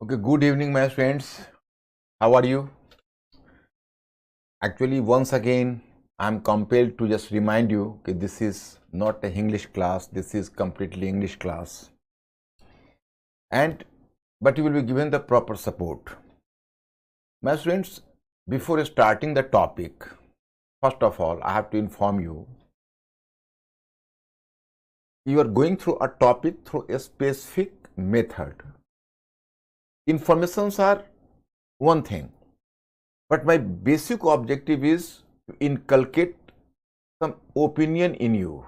Okay, good evening, my friends. How are you? Actually, once again, I'm compelled to just remind you that this is not a English class, this is completely English class. But you will be given the proper support. My friends, before starting the topic, first of all, I have to inform you, you are going through a topic through a specific method. Informations are one thing, but my basic objective is to inculcate some opinion in you,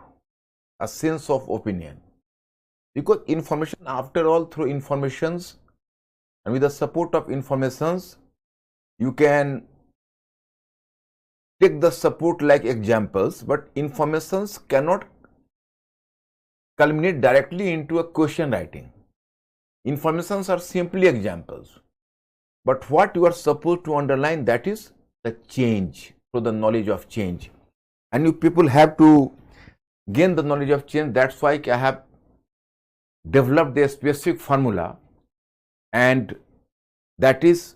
a sense of opinion. Because information, after all, through informations and with the support of informations, you can take the support like examples, but informations cannot culminate directly into a question writing. Informations are simply examples. But what you are supposed to underline, that is the change, through the knowledge of change. And you people have to gain the knowledge of change. That's why I have developed a specific formula, and that is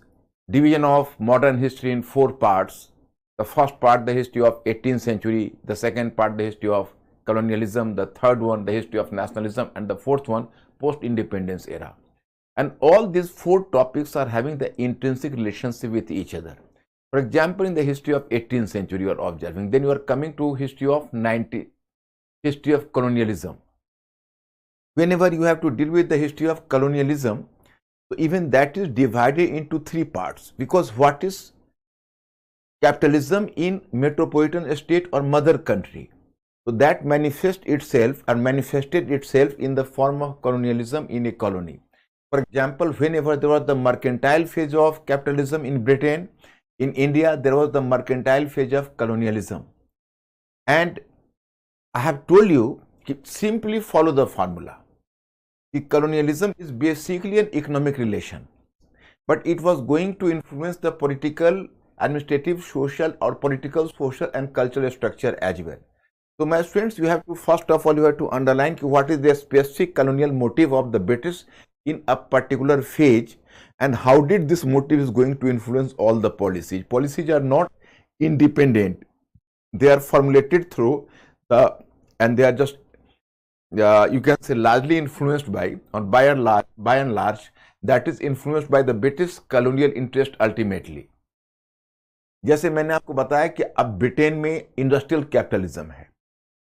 division of modern history in 4 parts. The first part, the history of 18th century, the second part, the history of colonialism, the third one, the history of nationalism, and the fourth one, post-independence era. And all these 4 topics are having the intrinsic relationship with each other. For example, in the history of 18th century you are observing, then you are coming to history of history of colonialism. Whenever you have to deal with the history of colonialism, so even that is divided into 3 parts, because what is capitalism in metropolitan state or mother country? So that manifested itself in the form of colonialism in a colony. For example, whenever there was the mercantile phase of capitalism in Britain, in India there was the mercantile phase of colonialism. And I have told you, simply follow the formula. The colonialism is basically an economic relation, but it was going to influence the political, administrative, social, or political, social and cultural structure as well. So my friends, you have to, first of all, you have to underline what is the specific colonial motive of the British in a particular phase, and how did this motive is going to influence all the policies. Policies are not independent. They are formulated through and they are just, you can say, largely influenced by, or by and large, that is influenced by the British colonial interest ultimately. जैसे मैंने आपको बताया कि अब Britain में industrial capitalism है,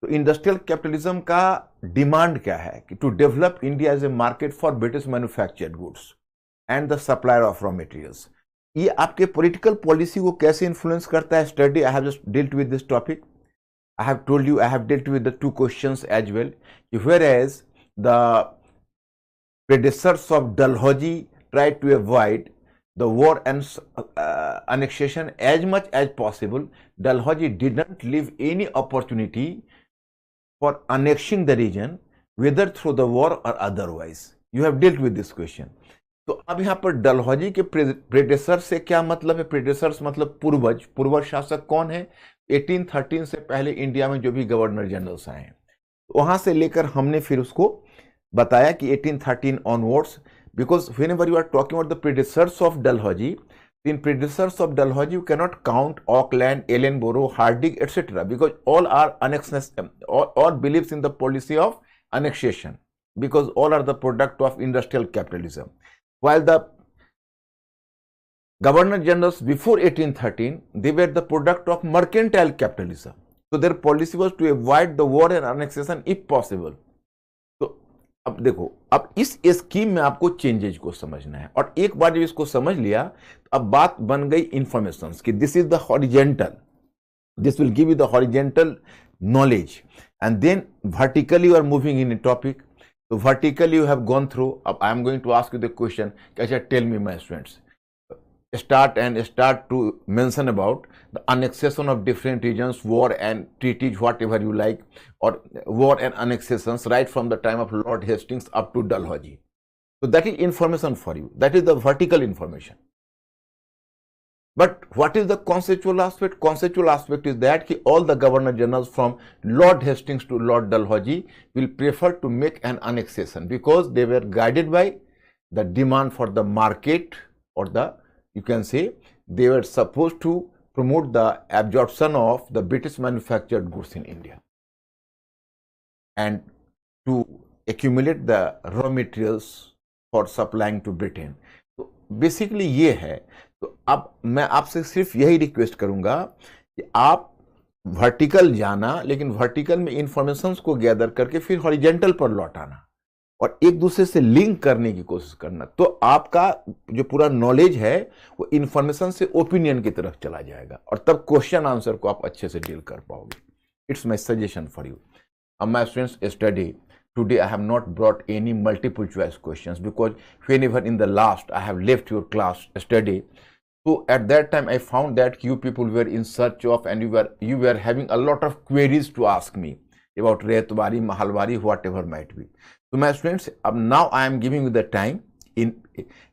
तो industrial capitalism का डिमांड क्या है कि to develop India as a market for British manufactured goods and the supplier of raw materials. ये आपके पॉलिटिकल पॉलिसी को कैसे इन्फ्लुएंस करता है? Study, I have just dealt with this topic. I have told you, I have dealt with the 2 questions as well. Whereas the predecessors of Dalhousie tried to avoid the war and annexation as much as possible, Dalhousie did not leave any opportunity for annexing the region, whether through the war or otherwise. You have dealt with this question. तो अब यहाँ पर डलहौजी के predecessor से क्या मतलब है? प्रेडेसर्स मतलब पूर्वज शासक कौन है? 1813 से पहले इंडिया में जो भी गवर्नर जनरल्स आए हैं, वहां से लेकर हमने फिर उसको बताया कि 1813 onwards, because whenever you are talking about the predecessors of Dalhousie, in predecessors of Dalhousie you cannot count Auckland, Ellenborough, Hardig, etc., because all are all believes in the policy of annexation, because all are the product of industrial capitalism. While the governor generals before 1813, they were the product of mercantile capitalism. So their policy was to avoid the war and annexation if possible. तो अब देखो, अब इस scheme में आपको changes को समझना है, और एक बार जब इसको समझ लिया तो अब बात बन गई इंफॉर्मेशन की. This is the horizontal, this will give you the horizontal knowledge, and then vertically you are moving in a topic. So vertically you have gone through. I am going to ask you the question. Tell me, my students, start to mention about the annexation of different regions, war and treaties, whatever you like, or war and annexations right from the time of Lord Hastings up to Dalhousie. So that is information for you. That is the vertical information. But what is the conceptual aspect? Conceptual aspect is that all the governor generals from Lord Hastings to Lord Dalhousie will prefer to make an annexation, because they were guided by the demand for the market, or the, you can say, they were supposed to promote the absorption of the British manufactured goods in India and to accumulate the raw materials for supplying to Britain. तो basically ये है. तो अब मैं आपसे सिर्फ यही request करूंगा कि आप वर्टिकल जाना, लेकिन वर्टिकल में इंफॉर्मेशंस को गैदर करके फिर हॉरिजेंटल पर लौटाना और एक दूसरे से लिंक करने की कोशिश करना. तो आपका जो पूरा नॉलेज है वो इंफॉर्मेशन से ओपिनियन की तरफ चला जाएगा और तब क्वेश्चन आंसर को आप अच्छे से डील कर पाओगे. It's my suggestion for you. My students, study today. I have not brought any multiple choice questions because whenever in the last I have left your class study, so at that time I found that you people were in search of, and you were having a lot of queries to ask me about Rayatwari, Mahalwari, whatever might be. So my students, now I am giving you the time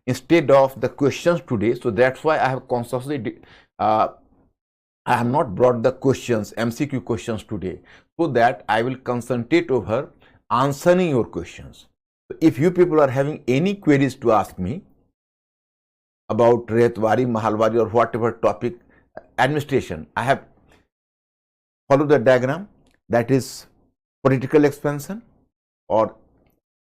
instead of the questions today. So that's why I have consciously I have not brought the questions, MCQ questions today, so that I will concentrate over answering your questions. So if you people are having any queries to ask me about Rayatwari, Mahalwari, or whatever topic, administration, I have followed the diagram, that is political expansion or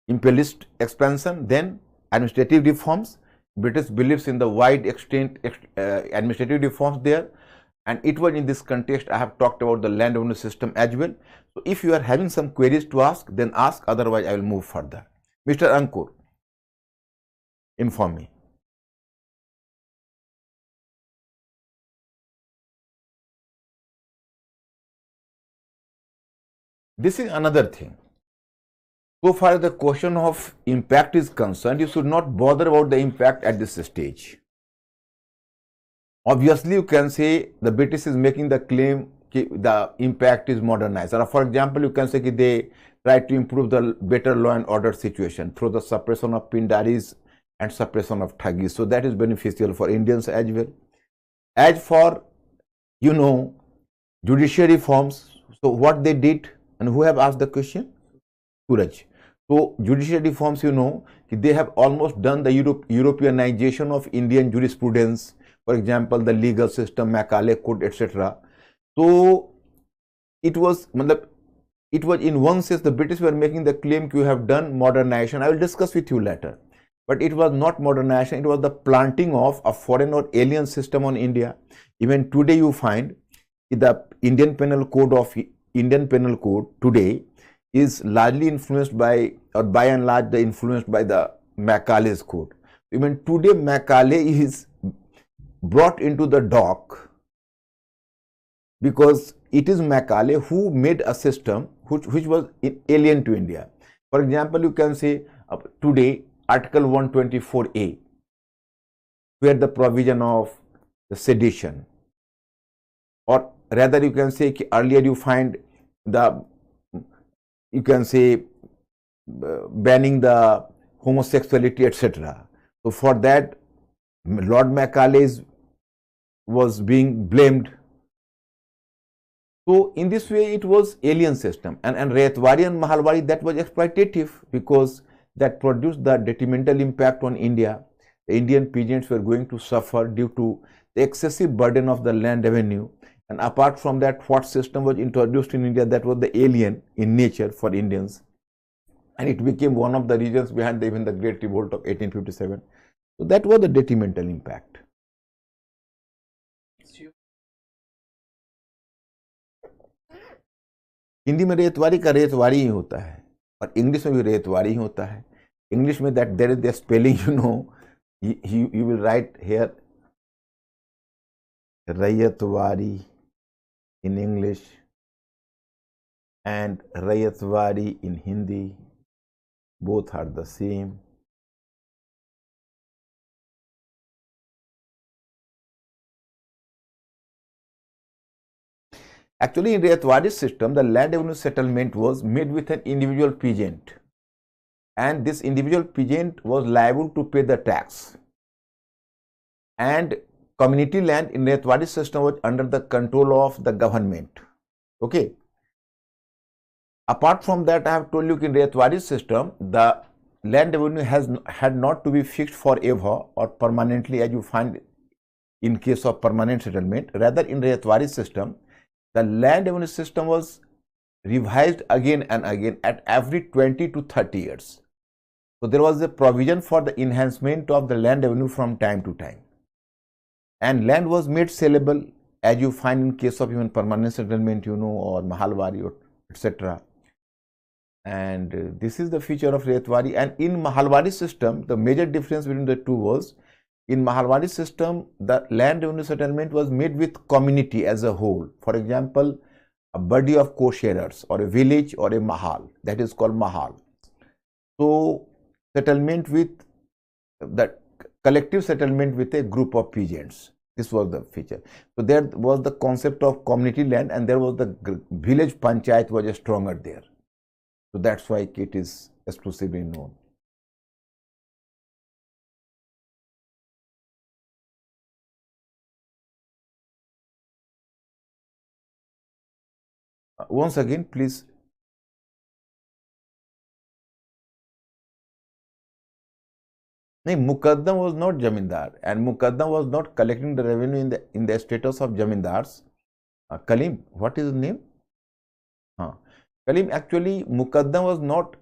imperialist expansion, then administrative reforms. British believes in the wide extent administrative reforms there, and it was in this context I have talked about the land owner system as well. So if you are having some queries to ask, then ask, otherwise I will move further. Mr. Ankur, inform me. This is another thing. So far as the question of impact is concerned, you should not bother about the impact at this stage. Obviously, you can say the British is making the claim that the impact is modernized. Or for example, you can say that they try to improve the better law and order situation through the suppression of pindaris and suppression of thugis. So that is beneficial for Indians as well. As for, you know, judicial reforms, so what they did, and who have asked the question? Suraj. So judicial reforms, you know, they have almost done the Europeanization of Indian jurisprudence. For example, the legal system, Macaulay Code, etc. So it was in one sense the British were making the claim you have done modernization. I will discuss with you later. But it was not modernization, it was the planting of a foreign or alien system on India. Even today you find the Indian Penal Code today is largely influenced by, or by and large influenced by the Macaulay's Code. Even today Macaulay is brought into the dock because it is Macaulay who made a system which was alien to India. For example, you can say today Article 124A, where the provision of the sedition, or rather you can say earlier you find the, you can say banning the homosexuality, etc. So for that Lord Macaulay was being blamed. So in this way it was alien system, and Rayatwari and Mahalwari, that was exploitative because that produced the detrimental impact on India. The Indian peasants were going to suffer due to the excessive burden of the land revenue, and apart from that, what system was introduced in India, that was the alien in nature for Indians, and it became one of the reasons behind even the Great Revolt of 1857. So that was the detrimental impact. Hindi में रेतवारी का रेतवारी ही होता है और English में भी रेतवारी ही होता है. English में that there is the spelling, you know, you will write here Rayatwari in English and Rayatwari in Hindi. Both are the same. Actually, in Rayatwari system, the land revenue settlement was made with an individual peasant, and this individual peasant was liable to pay the tax. And community land in Rayatwari system was under the control of the government. Okay. Apart from that, I have told you in Rayatwari system, the land revenue had not to be fixed forever or permanently, as you find in case of permanent settlement. Rather, in Rayatwari system, the land revenue system was revised again and again at every 20 to 30 years. So there was a provision for the enhancement of the land revenue from time to time, and land was made sellable, as you find in case of even permanent settlement, or Mahalwari, or etc. And this is the feature of Rayatwari. And in Mahalwari system, the major difference between the two was, in Mahalwari system, the land revenue settlement was made with community as a whole. For example, a body of co-sharers, or a village, or a mahal, that is called mahal. So settlement with the collective settlement with a group of peasants. This was the feature. So there was the concept of community land, and there was the village panchayat was stronger there. So that's why it is exclusively known. Once again, please. No, Mukaddam was not Jamindar, and Mukaddam was not collecting the revenue in the status of Jamindars. Kalim, what is his name? Kalim, actually, Mukaddam was not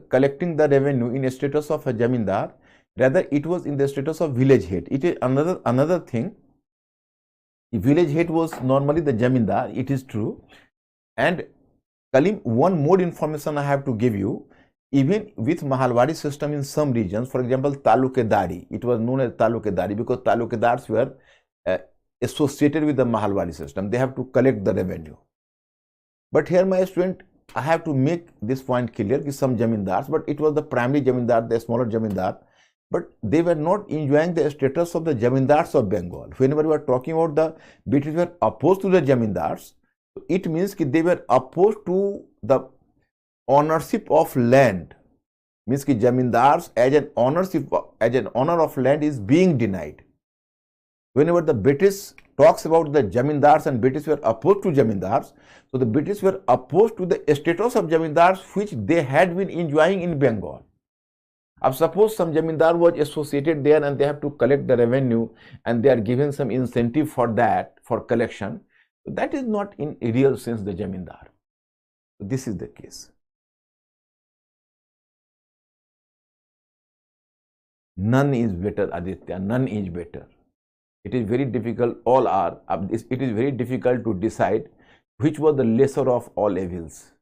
collecting the revenue in a status of a Jamindar. Rather, it was in the status of village head. It is another thing. The village head was normally the Jamindar. It is true. And Kalim, one more information I have to give you. Even with Mahalwari system in some regions, for example, Talukedari, it was known as Talukedari because Talukedars were associated with the Mahalwari system. They have to collect the revenue. But here, my student, I have to make this point clear that some Jamindars, but it was the primary Jamindar, the smaller Jamindar, but they were not enjoying the status of the Jamindars of Bengal. Whenever we are talking about the British were opposed to the Jamindars, it means that they were opposed to the ownership of land. Means that Jamindars as an owner of land is being denied. Whenever the British talks about the Jamindars and British were opposed to Jamindars, so the British were opposed to the status of Jamindars which they had been enjoying in Bengal. Now suppose some Jamindar was associated there and they have to collect the revenue and they are given some incentive for that, for collection. So that is not in a real sense the Jamindar. So this is the case. None is better, Aditya, none is better. It is very difficult, all are. It is very difficult to decide which was the lesser of all evils.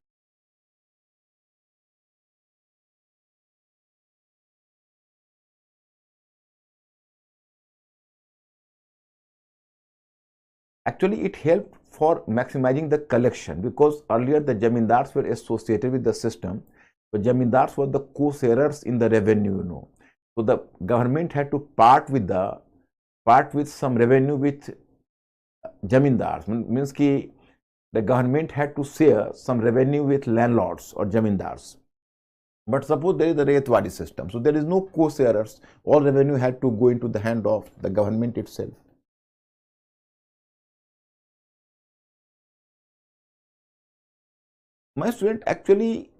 Actually, it helped for maximizing the collection because earlier the Jamindars were associated with the system. So Jamindars were the co-sharers in the revenue, So the government had to part with some revenue with Jamindars. Means ki the government had to share some revenue with landlords or Jamindars. But suppose there is the Rayatwari system, so there is no co-sharers. All revenue had to go into the hand of the government itself. My student, actually,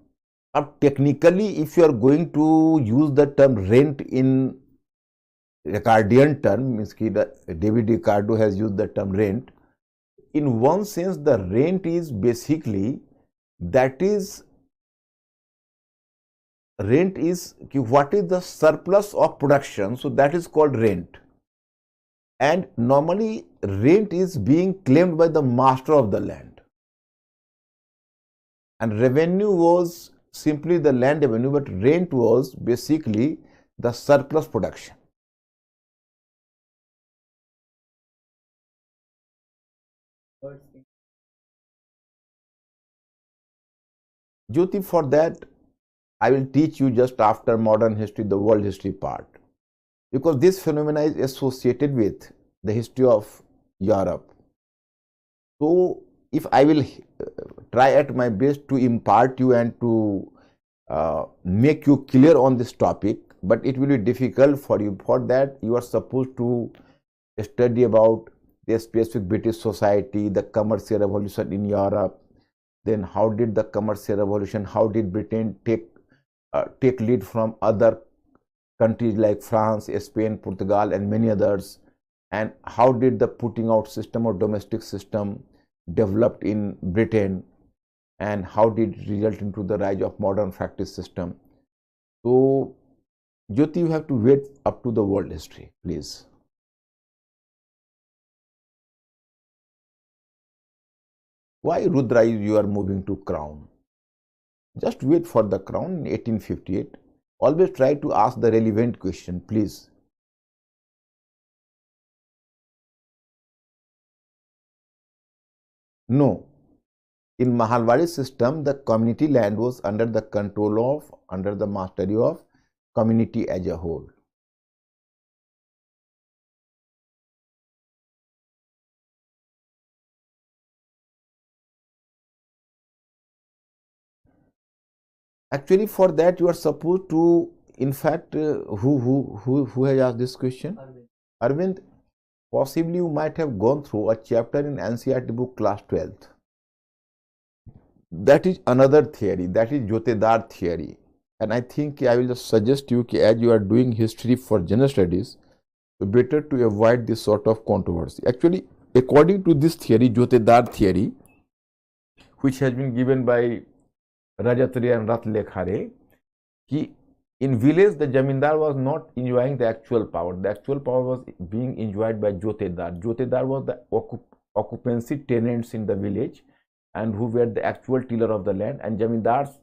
technically, if you are going to use the term rent in Ricardian term, means that David Ricardo has used the term rent. In one sense, the rent is basically what is the surplus of production. So that is called rent. And normally, rent is being claimed by the master of the land. And revenue was simply the land revenue, but rent was basically the surplus production. Jyoti, for that, I will teach you just after modern history, the world history part. Because this phenomena is associated with the history of Europe. So, if I will try at my best to impart you and to make you clear on this topic, but it will be difficult for you. For that, you are supposed to study about the specific British society, the commercial revolution in Europe, then how did the commercial revolution, how did Britain take take lead from other countries like France, Spain, Portugal, and many others? And how did the putting out system or domestic system developed in Britain, and how did it result into the rise of modern factory system? So, Jyoti, you have to wait up to the world history, please. Why Rudra you are moving to crown? Just wait for the crown in 1858. Always try to ask the relevant question, please. No. In Mahalwadi system, the community land was under the control of, under the mastery of community as a whole. Actually, for that you are supposed to, in fact, who has asked this question? Arvind, possibly you might have gone through a chapter in NCERT book class 12th. That is another theory, that is Jotedar theory. And I think I will just suggest you, as you are doing history for general studies, better to avoid this sort of controversy. Actually, according to this theory, Jotedar theory, which has been given by Rajatri and Ratlekhare, in village the Jamindar was not enjoying the actual power. The actual power was being enjoyed by Jotedar. Jotedar was the occupancy tenants in the village, and who were the actual tiller of the land, and Jamindars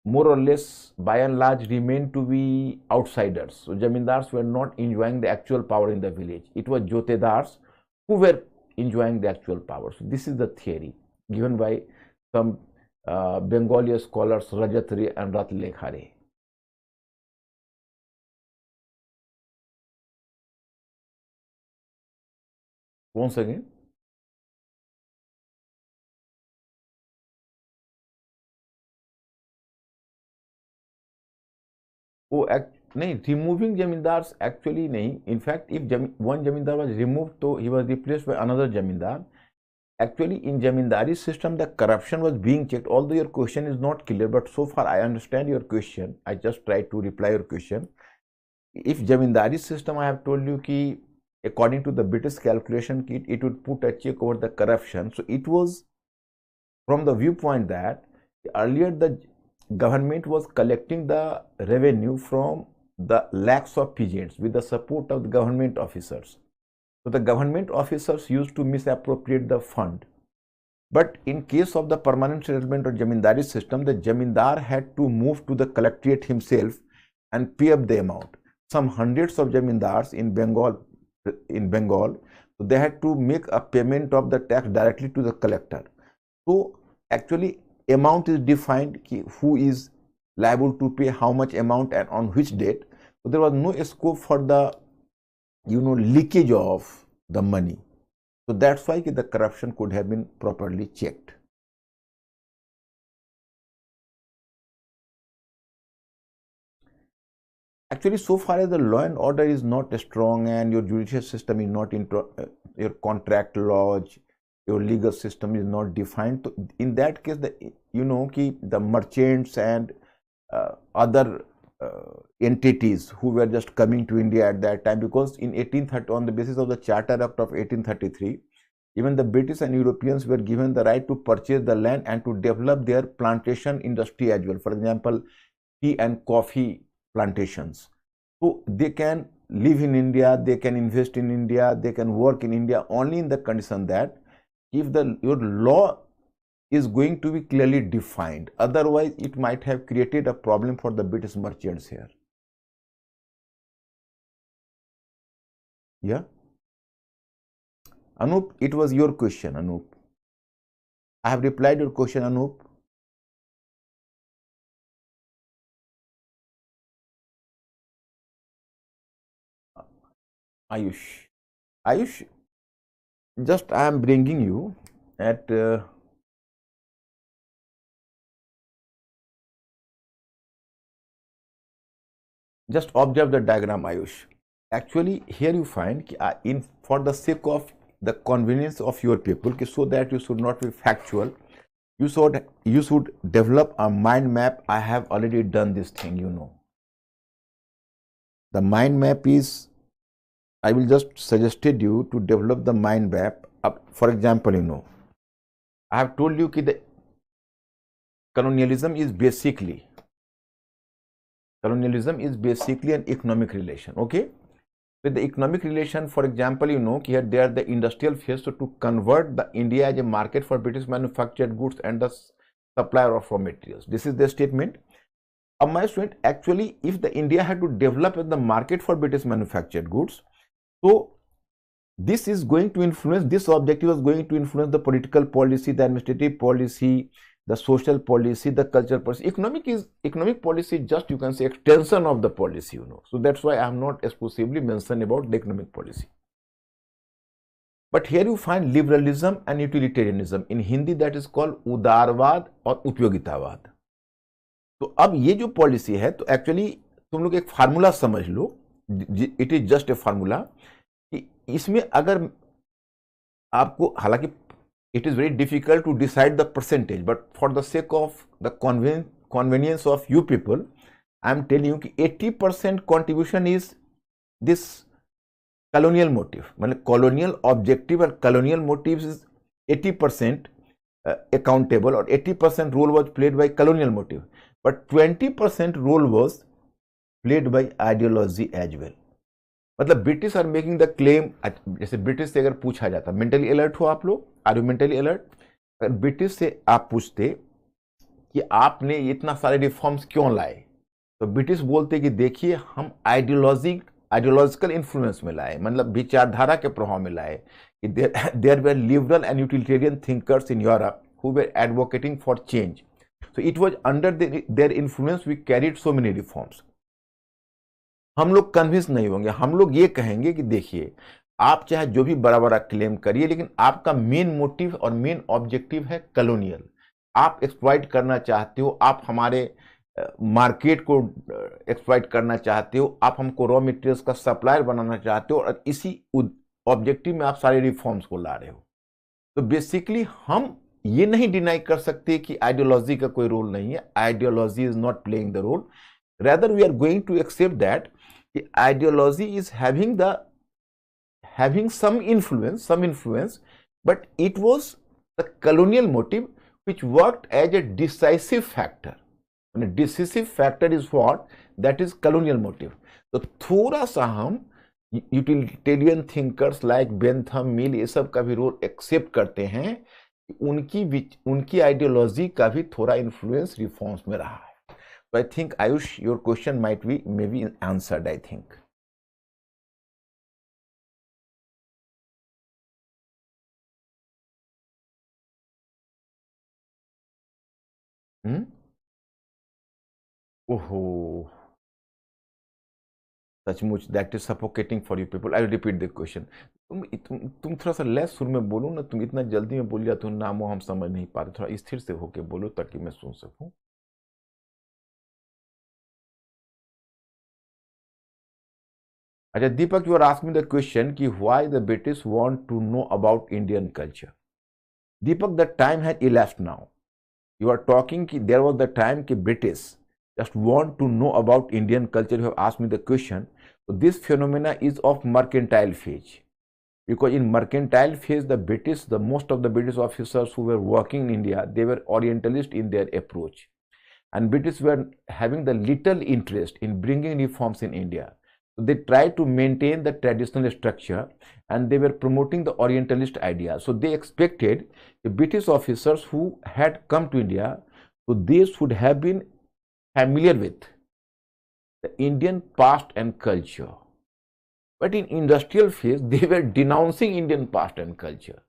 more or less by and large remained to be outsiders. So Jamindars were not enjoying the actual power in the village. It was Jotedars who were enjoying the actual power. So this is the theory given by some Bengali scholars Rajatri and Ratlekhare. Once again. Oh, removing Jamindars actually nahi. In fact, if one Jamindar was removed, so he was replaced by another Jamindar. Actually, in Jamindari system, the corruption was being checked. Although your question is not clear, but so far I understand your question. I just try to reply your question. If Jamindari system, I have told you ki, according to the British calculation kit, it would put a check over the corruption. So it was from the viewpoint that earlier the government was collecting the revenue from the lakhs of peasants with the support of the government officers. So the government officers used to misappropriate the fund. But in case of the permanent settlement or Jamindari system, the Jamindar had to move to the collectorate himself and pay up the amount. Some hundreds of Jamindars in Bengal, so they had to make a payment of the tax directly to the collector. So actually amount is defined, who is liable to pay how much amount and on which date. So there was no scope for the leakage of the money. So that's why the corruption could have been properly checked. Actually, so far as the law and order is not strong and your judicial system is not your contract laws, your legal system is not defined, so in that case, the merchants and other entities who were just coming to India at that time, because in 1830, on the basis of the Charter Act of 1833, even the British and Europeans were given the right to purchase the land and to develop their plantation industry as well. For example, tea and coffee plantations. So they can live in India, they can invest in India, they can work in India only in the condition that if your law is going to be clearly defined. Otherwise, it might have created a problem for the British merchants here. Yeah. Anup, it was your question, Anup. I have replied your question, Anup. Ayush, just I am bringing you at just observe the diagram, Ayush. Actually, here you find for the sake of the convenience of your people, so that you should not be factual, you should develop a mind map. I have already done this thing, you know. The mind map is, I will just suggested you to develop the mind map. For example, you know, I have told you that the colonialism is basically an economic relation. Okay, with the economic relation, for example, you know, here they are the industrial phase, so to convert the India as a market for British manufactured goods and the supplier of raw materials. This is the statement. My student, actually, if the India had to develop the market for British manufactured goods, so this is going to influence, this objective is going to influence the political policy, the administrative policy, the social policy, the cultural policy. Economic policy, just you can say extension of the policy, you know. So that's why I have not exclusively mentioned about the economic policy. But here you find liberalism and utilitarianism. In Hindi that is called उदारवाद और उपयोगितावाद. तो अब ये जो policy है, तो actually तुम लोग एक फार्मूला समझ लो, it is just a formula, कि इसमें अगर आपको, हालांकि it is very difficult to decide the percentage, but for the sake of the convenience of you people, I am telling you कि 80% contribution is this colonial motive, मतलब colonial objective और colonial motive is 80% accountable, or 80% role was played by colonial motive, but 20% role was played by ideology as well. मतलब British are making the claim, जैसे British से अगर पूछा जाता, mentally alert हो आप लोग, आर यू मेंटली अलर्ट? अगर ब्रिटिश से आप पूछते कि आपने इतना सारे रिफॉर्म्स क्यों लाए, तो ब्रिटिश बोलते कि देखिए हम आइडियोलॉजिकल इन्फ्लुएंस में लाए, मतलब विचारधारा के प्रभाव में लाए. There were liberal and utilitarian thinkers in Europe who were advocating for change. So it was under their influence we carried so many reforms. हम लोग कन्विंस नहीं होंगे, हम लोग ये कहेंगे कि देखिए आप चाहे जो भी बड़ा बड़ा क्लेम करिए, लेकिन आपका मेन मोटिव और मेन ऑब्जेक्टिव है कॉलोनियल. आप एक्सप्लॉइट करना चाहते हो, आप हमारे मार्केट को एक्सप्लॉइट करना चाहते हो, आप हमको रॉ मटेरियल्स का सप्लायर बनाना चाहते हो, और इसी ऑब्जेक्टिव में आप सारे रिफॉर्म्स को ला रहे हो. तो बेसिकली हम ये नहीं डिनाई कर सकते कि आइडियोलॉजी का कोई रोल नहीं है. Ideology is not playing the role, rather we are going to accept that कि ideology is having some influence, but it was the colonial motive which worked as a decisive factor. Decisive factor is what, that is colonial motive. तो थोड़ा सा हम utilitarian thinkers like Bentham, Mill, ये सब का भी role accept करते हैं कि उनकी आइडियोलॉजी का भी थोड़ा इन्फ्लुएंस रिफॉर्म्स में रहा है. तो I think Ayush, your question might be may be answered, I think. ओहो, सचमुच that is suffocating for you people. I will repeat the question. तुम थोड़ा सा लेस सुर में बोलो ना, तुम इतना जल्दी में बोल जाते हो, नामो हम समझ नहीं पाते. थोड़ा स्थिर से होके बोलो ताकि मैं सुन सकूं. अच्छा Deepak, you are asking the question कि why the British want to know about Indian culture. Deepak, the time has elapsed now. You are talking कि there was the time कि British just want to know about Indian culture. You have asked me the question. So this phenomena is of mercantile phase, because in mercantile phase most of the British officers who were working in India, they were Orientalist in their approach, and British were having the little interest in bringing reforms in India. So they tried to maintain the traditional structure, and they were promoting the Orientalist idea. So they expected the British officers who had come to India, so they should have been familiar with the Indian past and culture. But in industrial phase, they were denouncing Indian past and culture.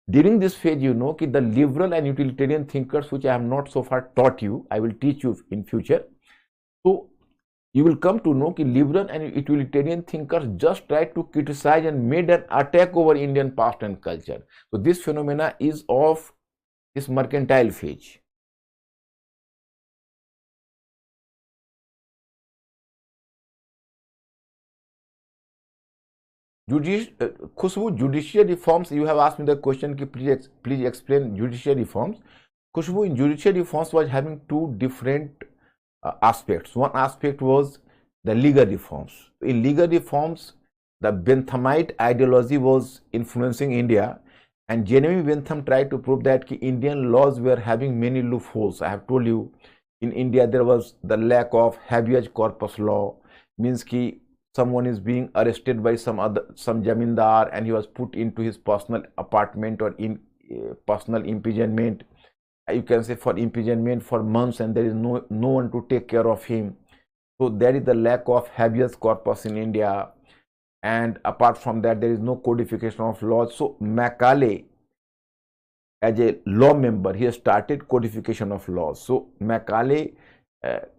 During this phase, you know, the liberal and utilitarian thinkers, which I have not so far taught you, I will teach you in future. So you will come to know that liberal and utilitarian thinkers just tried to criticize and made an attack over Indian past and culture. So this phenomena is of this mercantile phase. Khushbu, judicial reforms, you have asked me the question, please explain judicial reforms. Khushbu, in judicial reforms was having two different aspects. One aspect was the legal reforms. In legal reforms, the Benthamite ideology was influencing India, and Jeremy Bentham tried to prove that Indian laws were having many loopholes. I have told you, in India there was the lack of habeas corpus law, means ki someone is being arrested by some jamindar and he was put into his personal apartment or in personal imprisonment. You can say for imprisonment for months, and there is no one to take care of him. So there is the lack of habeas corpus in India, and apart from that there is no codification of laws. So Macaulay, as a law member, he has started codification of laws. So Macaulay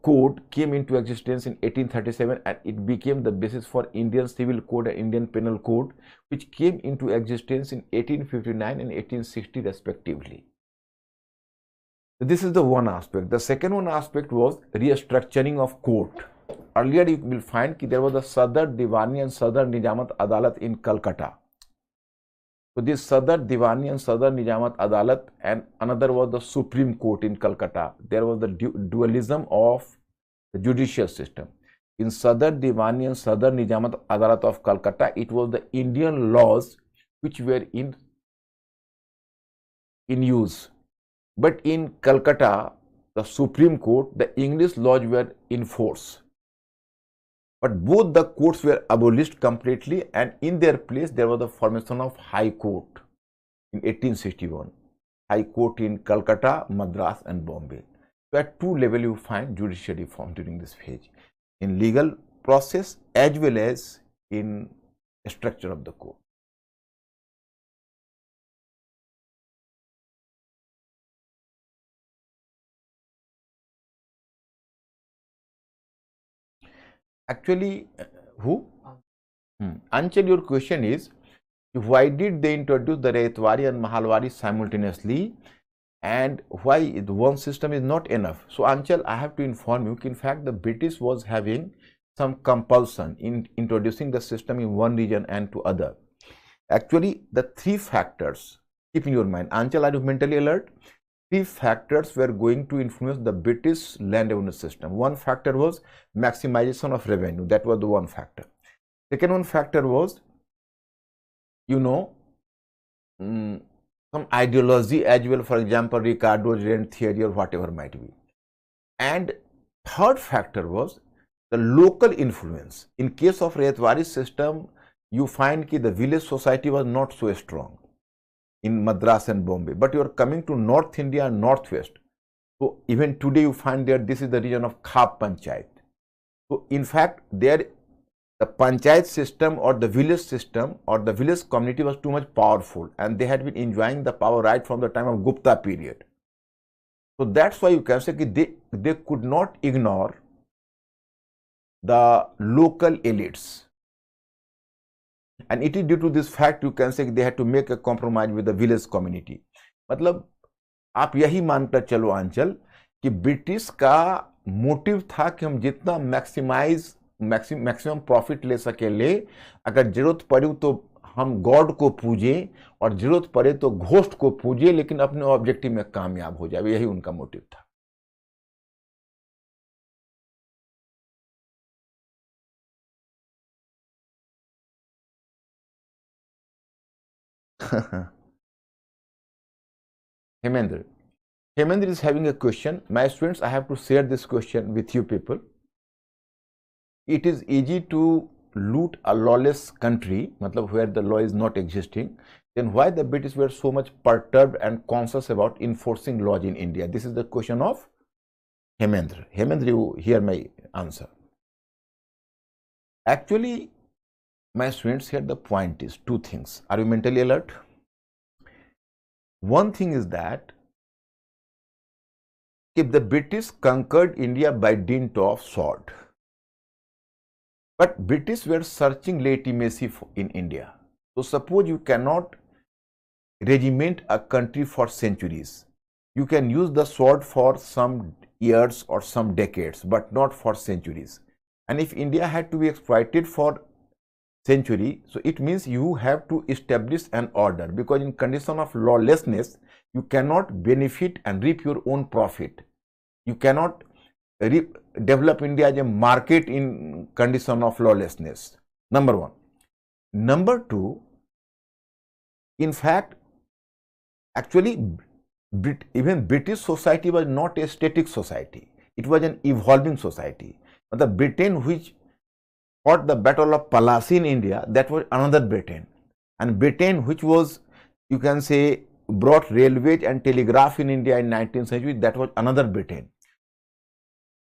code came into existence in 1837, and it became the basis for Indian Civil Code and Indian Penal Code, which came into existence in 1859 and 1860 respectively. This is the one aspect. The second one aspect was restructuring of court. Earlier you will find that there was the Sadar Diwani and Sadar Nijamat Adalat in Calcutta. So this Sadar Diwani and Sadar Nijamat Adalat, and another was the Supreme Court in Calcutta. There was the dualism of the judicial system. In Sadar Diwani and Sadar Nijamat Adalat of Calcutta, it was the Indian laws which were in use. But in Calcutta, the Supreme Court, the English laws were in force. But both the courts were abolished completely, and in their place there was the formation of High Court in 1861. High Court in Calcutta, Madras and Bombay. So at two levels you find judicial reform during this phase, in legal process as well as in structure of the court. Actually, who? Anchal, your question is, why did they introduce the Raitwari and Mahalwari simultaneously, and why one system is not enough? So Anchal, I have to inform you, in fact the British was having some compulsion in introducing the system in one region and to other. Actually, the three factors, keep in your mind. Anchal, are you mentally alert? Three factors were going to influence the British land revenue system. One factor was maximization of revenue. That was the one factor. Second one factor was, some ideology as well, for example, Ricardo's rent theory or whatever might be. And third factor was the local influence. In case of Raitwari system, you find that the village society was not so strong in Madras and Bombay, but you are coming to North India and Northwest. So even today you find that this is the region of Khap Panchayat. So in fact, there the Panchayat system or the village system or the village community was too much powerful, and they had been enjoying the power right from the time of Gupta period. So that's why you can say that they could not ignore the local elites. And it is due to this fact you can say they had to make a compromise with the village community. मतलब आप यही मानकर चलो आंचल कि British का motive था कि हम जितना मैक्सिमम प्रॉफिट ले सके ले, अगर जरूरत पड़ी तो हम गॉड को पूजे और जरूरत पड़े तो घोस्ट को पूजे, लेकिन अपने ऑब्जेक्टिव में कामयाब हो जाए, यही उनका मोटिव था. Hemendra is having a question. My students, I have to share this question with you people. It is easy to loot a lawless country, matlab where the law is not existing. Then why the British were so much perturbed and conscious about enforcing laws in India? This is the question of Hemendra. Hemendra, you hear my answer. Actually, my students, here the point is two things. Are you mentally alert? One thing is that if the British conquered India by dint of sword, but British were searching legitimacy in India. So suppose you cannot regiment a country for centuries. You can use the sword for some years or some decades, but not for centuries. And if India had to be exploited for century, so it means you have to establish an order, because in condition of lawlessness, You cannot benefit and reap your own profit. You cannot develop India as a market in condition of lawlessness. Number one. Number two, in fact, actually, even British society was not a static society. It was an evolving society. The Britain which fought the Battle of Plassey in India, that was another Britain. And Britain which was, you can say, brought railways and telegraph in India in 19th century, that was another Britain.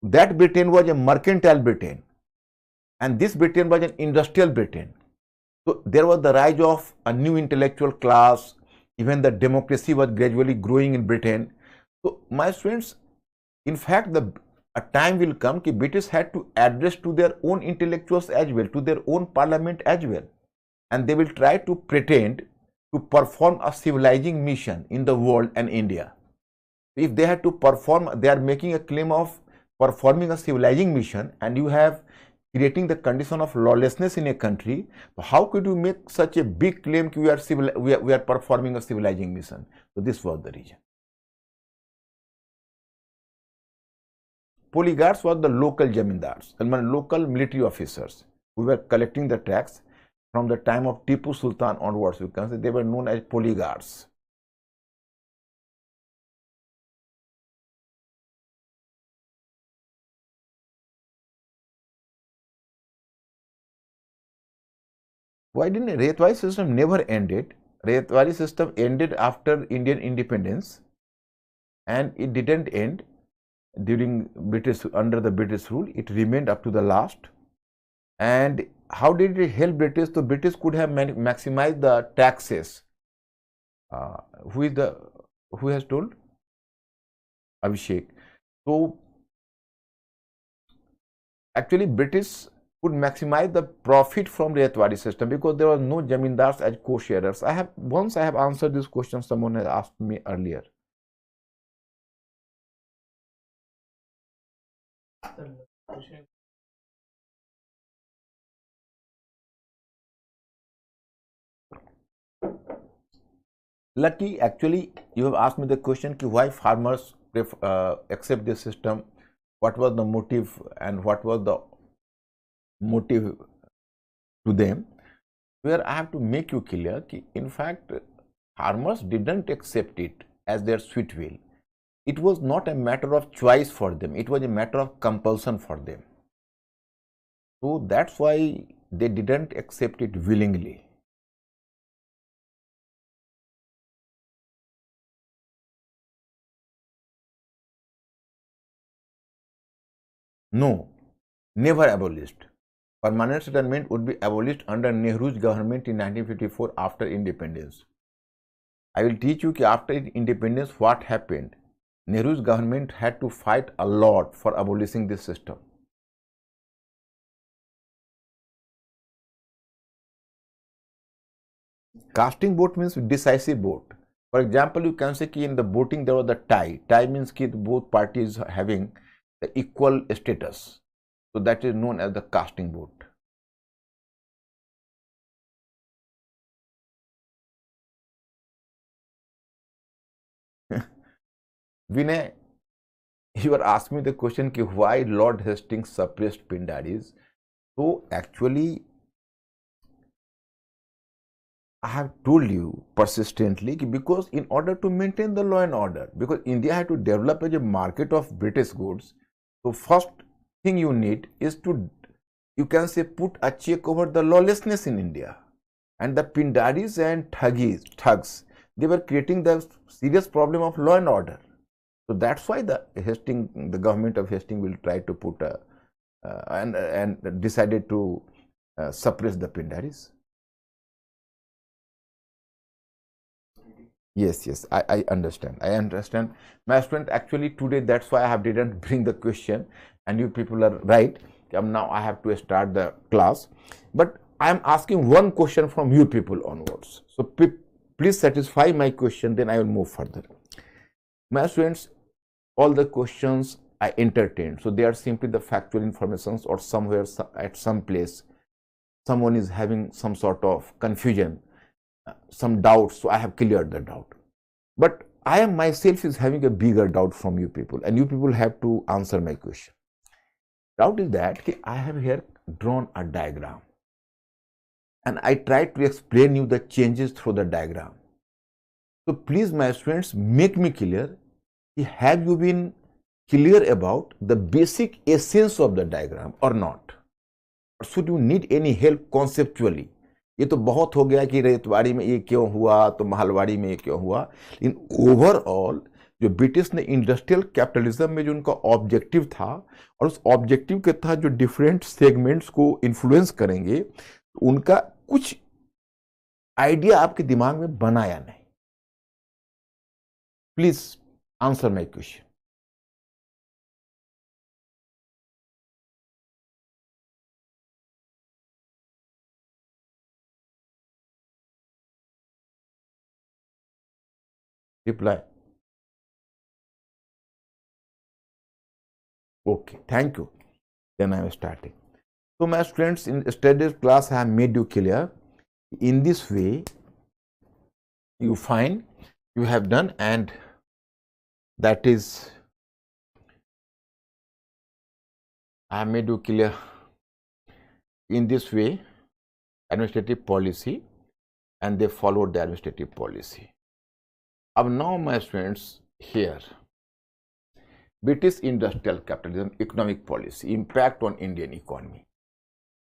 That Britain was a mercantile Britain, and this Britain was an industrial Britain. So there was the rise of a new intellectual class. Even the democracy was gradually growing in Britain. So my students, in fact, a time will come that British had to address to their own intellectuals as well, to their own parliament as well, and they will try to pretend to perform a civilizing mission in the world and India. If they had to perform, they are making a claim of performing a civilizing mission, and you have creating the condition of lawlessness in a country. So how could you make such a big claim that we are performing a civilizing mission? So this was the reason. Polygarchs were the local jamindars, local military officers who were collecting the tax from the time of Tipu Sultan onwards. You can say they were known as polygarchs. Why didn't Rayatwari system never ended? Rayatwari system ended after Indian independence, and it didn't end during under the British rule. It remained up to the last. And how did it help British? So British could have maximized the taxes. Who has told? Abhishek. So actually British could maximize the profit from Rayatwari system because there was no jamindars as co-sharers. Once I have answered this question, someone has asked me earlier. Lucky, actually, you have asked me the question why farmers accept this system, what was the motive and what was the motive to them, where I have to make you clear that in fact farmers didn't accept it as their sweet will. It was not a matter of choice for them, it was a matter of compulsion for them. So that's why they didn't accept it willingly. No, never abolished. Permanent settlement would be abolished under Nehru's government in 1954 after independence. I will teach you that after independence what happened. Nehru's government had to fight a lot for abolishing this system. Casting vote means decisive vote. For example, you can say that in the voting there was the tie. Tie means that both parties having the equal status. So that is known as the casting vote. Vinay, you are asking me the question why Lord Hastings suppressed Pindaris. So actually, I have told you persistently because in order to maintain the law and order, because India had to develop as a market of British goods. So first thing you need is to, you can say, put a check over the lawlessness in India. And the Pindaris and thugs, they were creating the serious problem of law and order. So that's why the government of Hastings will try to put and decided to suppress the Pindaris. Yes, I understand. My student, actually today, that's why I didn't bring the question, and you people are right. Now I have to start the class, but I am asking one question from you people onwards. So please satisfy my question, then I will move further. My students, all the questions I entertained, so they are simply the factual informations, or somewhere at some place someone is having some sort of confusion, some doubts, so I have cleared the doubt. But I am myself is having a bigger doubt from you people, and you people have to answer my question. Doubt is that I have here drawn a diagram, and I tried to explain you the changes through the diagram. So please, my students, make me clear. Have you been clear about the basic essence of the diagram or not? Or should you need any help conceptually? ये तो बहुत हो गया कि रेतवाड़ी में ये क्यों हुआ, तो महलवाड़ी में ये क्यों हुआ. इन ओवरऑल जो ब्रिटिश ने इंडस्ट्रियल कैपिटलिज्म में जो उनका ऑब्जेक्टिव था, और उस ऑब्जेक्टिव के तहत जो डिफरेंट सेगमेंट्स को इन्फ्लुएंस करेंगे, तो उनका कुछ आइडिया आपके दिमाग में बना या नहीं? Please answer my question. Reply. Okay, thank you. Then I am starting. So my students, in yesterday's class I have made you clear. In this way you find you have done, and that is I have made you clear. In this way administrative policy, and they followed the administrative policy. Now my students, here British industrial capitalism economic policy impact on Indian economy.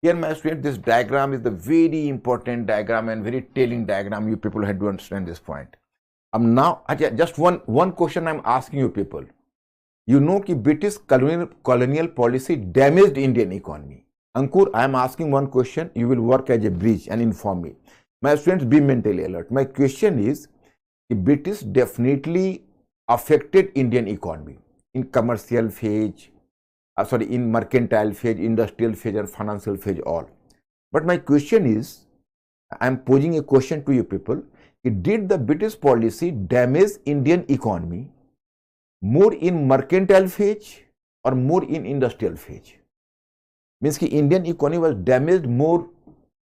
Here my students, this diagram is the very important diagram and very telling diagram. You people have to understand this point. Now just one question I am asking you people. You know कि British colonial policy damaged Indian economy. Ankur, I am asking one question. You will work as a bridge and inform me. My students, be mentally alert. My question is, the British definitely affected Indian economy in commercial phase, in mercantile phase, industrial phase, or financial phase, all. But my question is, I am posing a question to you people: did the British policy damage Indian economy more in mercantile phase or more in industrial phase? Means कि Indian economy was damaged more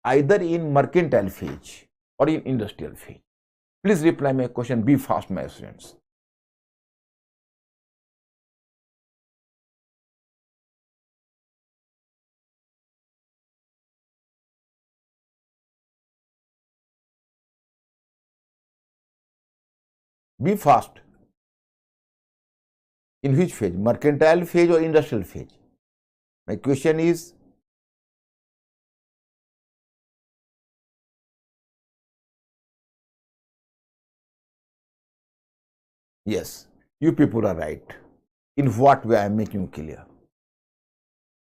either in mercantile phase or in industrial phase. Please reply my question. Be fast, my students. Be fast. In which phase? Mercantile phase or industrial phase? My question is, yes, you people are right. In what way I am making clear?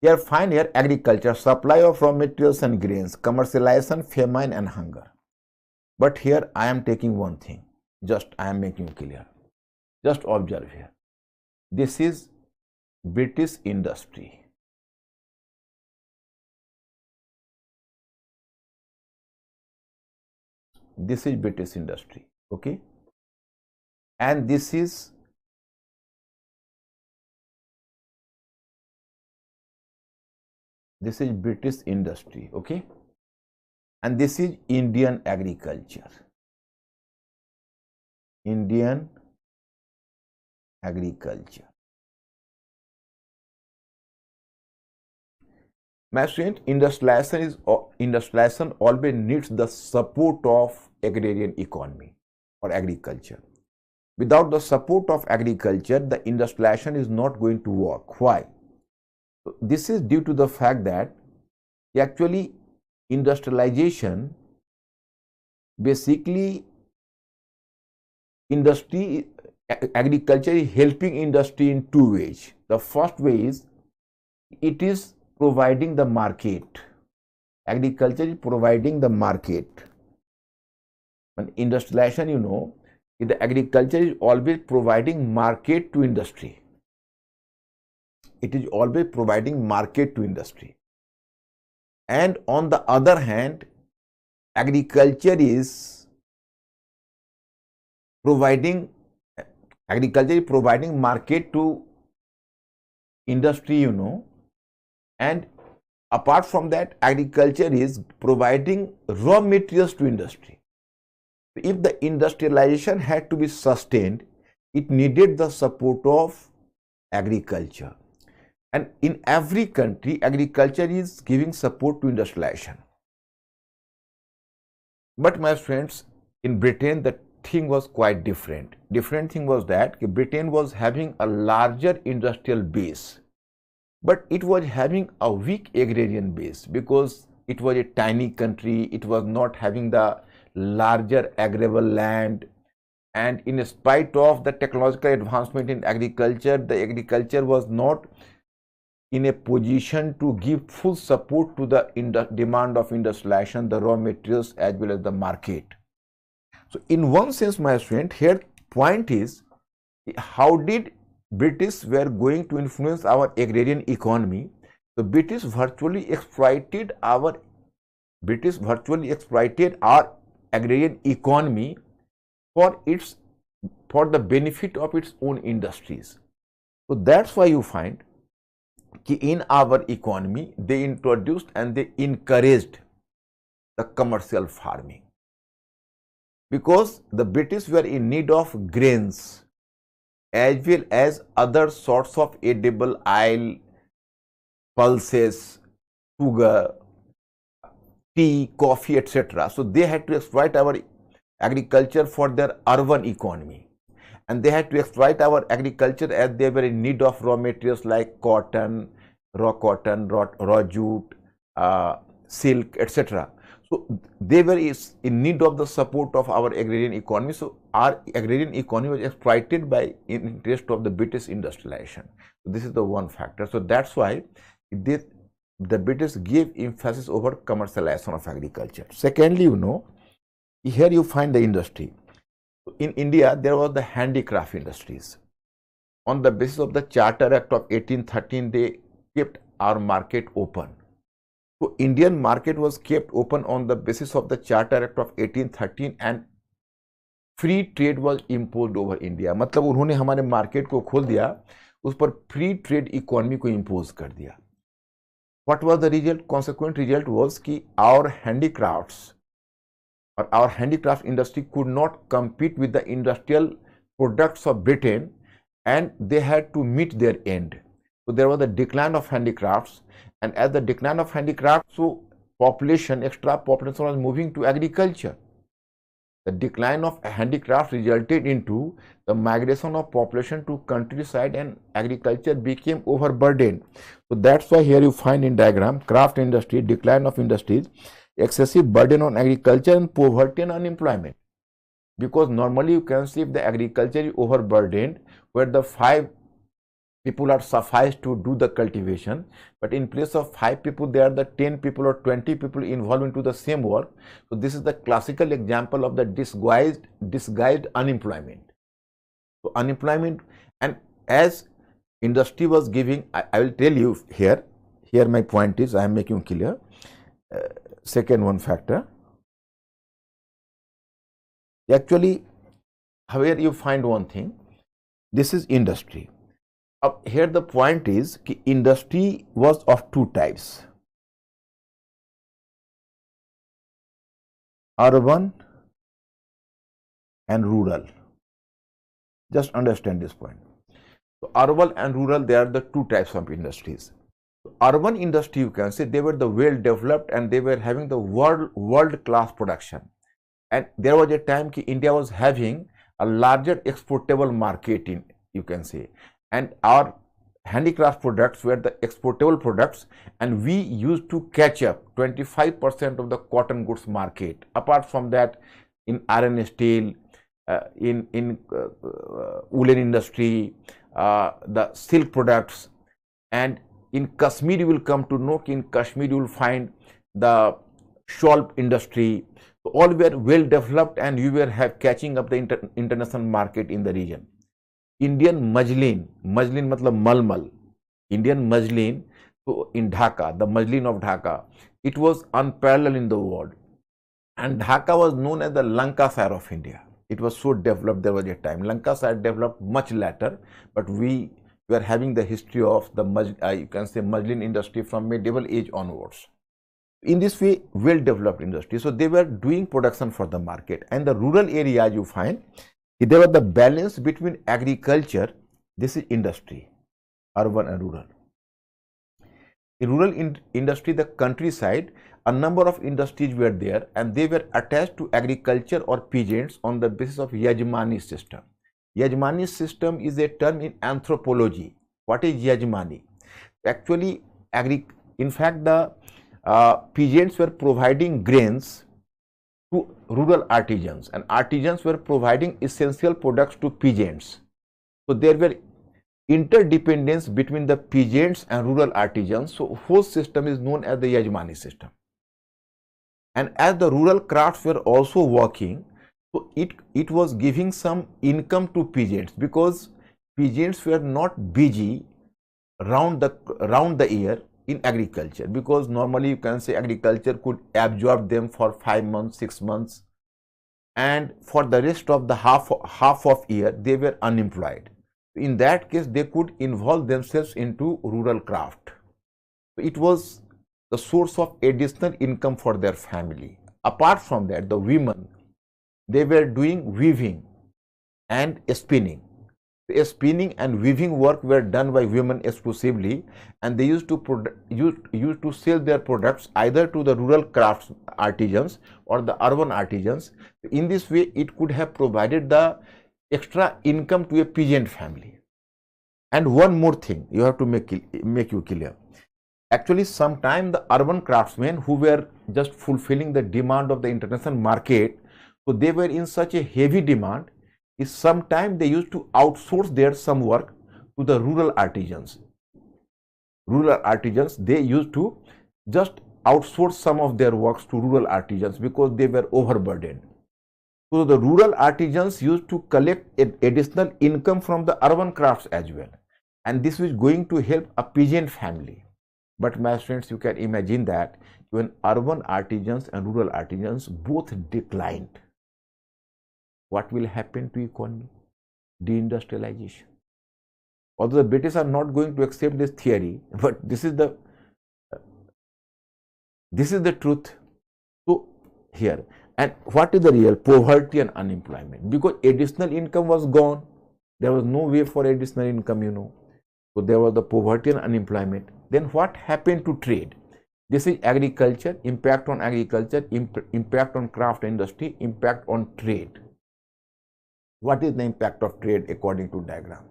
Here, find here agriculture, supply of raw materials and grains, commercialization, famine and hunger. But here I am taking one thing. Just I am making clear. Just observe here. This is British industry. This is British industry, okay? And this is British industry, okay? And this is Indian agriculture. Indian agriculture. My student, industrialization always needs the support of agrarian economy or agriculture. Without the support of agriculture, the industrialization is not going to work. Why? So this is due to the fact that actually industrialization, basically agriculture is helping industry in two ways. The first way is it is providing the market. Agriculture is providing the market. And industrialization, you know, the agriculture is always providing market to industry. It is always providing market to industry. And on the other hand, agriculture is providing market to industry, you know, and apart from that, agriculture is providing raw materials to industry. If the industrialization had to be sustained, it needed the support of agriculture. And in every country, agriculture is giving support to industrialization. But my friends, in Britain, the thing was quite different. Different thing was that Britain was having a larger industrial base, but it was having a weak agrarian base because it was a tiny country. It was not having the larger arable land, and in spite of the technological advancement in agriculture, the agriculture was not in a position to give full support to the demand of industrialization, the raw materials as well as the market. So in one sense, my friend, here point is, how did British were going to influence our agrarian economy? The British virtually exploited our agrarian economy for the benefit of its own industries. So that's why you find in our economy they introduced and they encouraged the commercial farming, because the British were in need of grains as well as other sorts of edible oil, pulses, sugar, tea, coffee, etc. So they had to exploit our agriculture for their urban economy, and they had to exploit our agriculture as they were in need of raw materials like cotton, raw jute, silk, etc. So they were in need of the support of our agrarian economy. So our agrarian economy was exploited by interest of the British industrialization. So this is the one factor. So that's why the British gave emphasis over commercialization of agriculture. Secondly, here you find the industry. In India, there was the handicraft industries. On the basis of the Charter Act of 1813, they kept our market open. So Indian market was kept open on the basis of the Charter Act of 1813 and free trade was imposed over India. मतलब उन्होंने हमारे market को खोल दिया, उस पर free trade economy को impose कर दिया. What was the result? Consequent result was कि our handicrafts or our handicraft industry could not compete with the industrial products of Britain, and they had to meet their end. So there was a decline of handicrafts, and as the decline of handicrafts, so extra population was moving to agriculture. The decline of handicrafts resulted into the migration of population to countryside, and agriculture became overburdened. So that's why here you find in diagram craft industry, decline of industries, excessive burden on agriculture, and poverty and unemployment. Because normally you can see if the agriculture is overburdened, where the 5 people are sufficed to do the cultivation, but in place of 5 people, there are the 10 people or 20 people involved into the same work. So this is the classical example of the disguised unemployment. So unemployment, and as industry was giving, I will tell you here my point is, I am making clear. Second one factor, actually here you find one thing, this is industry. Here the point is industry was of 2 types, urban and rural. Just understand this point. So urban and rural, they are the 2 types of industries. Urban industry, you can say, they were the well developed and they were having the world class production, and there was a time India was having a larger exportable market in, you can say, and our handicraft products were the exportable products, and we used to catch up 25% of the cotton goods market. Apart from that, in iron and steel, in woolen industry, the silk products, and in Kashmir you will come to know, in Kashmir you will find the shawl industry. So all were well developed, and we were catching up the international market in the region. Indian muslin matlab malmal, Indian muslin, so in Dhaka, the muslin of Dhaka, it was unparalleled in the world, and Dhaka was known as the Lancashire of India. It was so developed. There was a time Lancashire developed much later, but we were having the history of the you can say muslin industry from medieval age onwards. In this way, well developed industry. So they were doing production for the market, and the rural areas you find there was the balance between agriculture, this is industry, urban and rural. In rural industry, the countryside, a number of industries were there, and they were attached to agriculture or peasants on the basis of Yajmani system. Yajmani system is a term in anthropology. What is Yajmani? Actually, in fact, the peasants were providing grains to rural artisans, and artisans were providing essential products to peasants. So there were interdependence between the peasants and rural artisans. So whole system is known as the Yajmani system. And as the rural crafts were also working, so it was giving some income to peasants, because peasants were not busy round the year in agriculture, because normally you can say agriculture could absorb them for 5 months, 6 months, and for the rest of the half of year they were unemployed. In that case, they could involve themselves into rural craft. It was the source of additional income for their family. Apart from that, the women, they were doing weaving and spinning. The spinning and weaving work were done by women exclusively, and they used to sell their products either to the rural crafts artisans or the urban artisans. In this way, it could have provided the extra income to a peasant family. And one more thing you have to make you clear. Actually, sometimes the urban craftsmen who were just fulfilling the demand of the international market, so they were in such a heavy demand, is sometimes they used to outsource their some work to the rural artisans. Rural artisans, they used to just outsource some of their works to rural artisans because they were overburdened. So the rural artisans used to collect additional income from the urban crafts as well, and this was going to help a peasant family. But my friends, you can imagine that when urban artisans and rural artisans both declined, what will happen to economy? Deindustrialization. Although the British are not going to accept this theory, but this is the truth. So here, and what is the real poverty and unemployment? Because additional income was gone, there was no way for additional income, So there was the poverty and unemployment. Then what happened to trade? This is agriculture, impact on agriculture, impact on craft industry, impact on trade. What is the impact of trade according to diagram?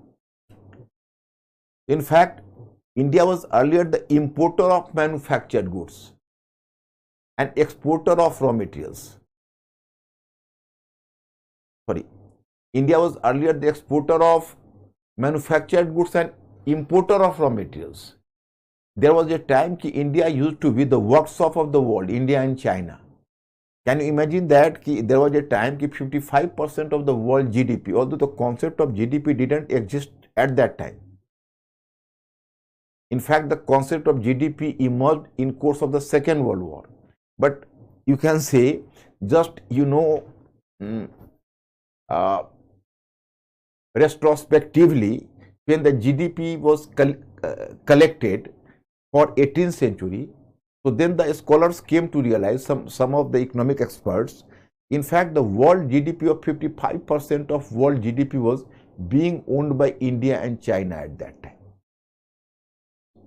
In fact, India was earlier the importer of manufactured goods and exporter of raw materials. India was earlier the exporter of manufactured goods and importer of raw materials. There was a time that India used to be the workshop of the world, India and China. Can you imagine that there was a time that 55% of the world GDP, although the concept of GDP didn't exist at that time. In fact, the concept of GDP emerged in course of the Second World War. But you can say, just retrospectively, when the GDP was collected for 18th century, so then the scholars came to realize, some of the economic experts, in fact, the world GDP of 55% of world GDP was being owned by India and China at that time.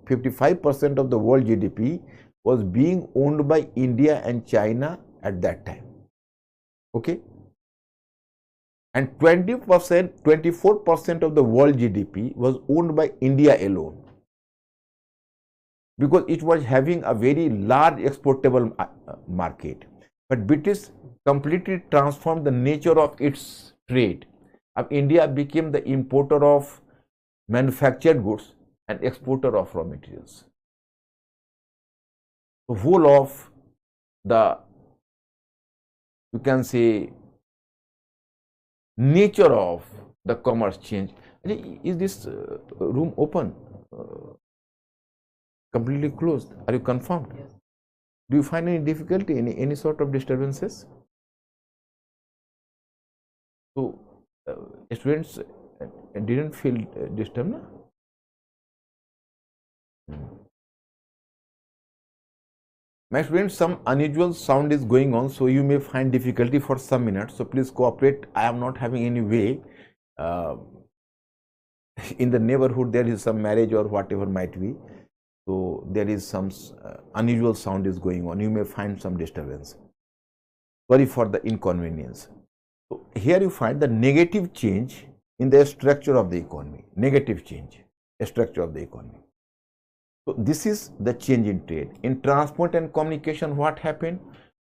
55% of the world GDP was being owned by India and China at that time. Okay? And 24% of the world GDP was owned by India alone, because it was having a very large exportable market. But British completely transformed the nature of its trade. India became the importer of manufactured goods and exporter of raw materials. The whole of the, you can say, nature of the commerce change. Is this room open? Completely closed? Are you confirmed? Yes. Do you find any difficulty, any sort of disturbances? So students didn't feel disturbed, no? My friends, some unusual sound is going on, so you may find difficulty for some minutes. So please cooperate. I am not having any way. In the neighborhood, there is some marriage or whatever might be. So there is some unusual sound is going on. You may find some disturbance. Sorry for the inconvenience. So here you find the negative change in the structure of the economy. Negative change, structure of the economy. So this is the change in trade. In transport and communication, what happened?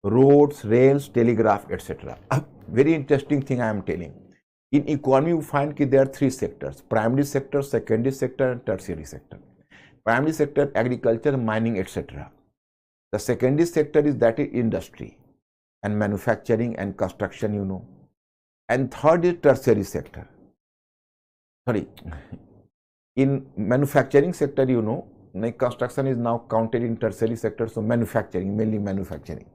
Roads, rails, telegraph, etc. A very interesting thing I am telling. In economy, you find that there are three sectors: primary sector, secondary sector, and tertiary sector. Primary sector, agriculture, mining, etc. The secondary sector is that is industry and manufacturing and construction, you know. And third is tertiary sector. Sorry, in manufacturing sector, you know, like construction is now counted in tertiary sector, so manufacturing, mainly manufacturing.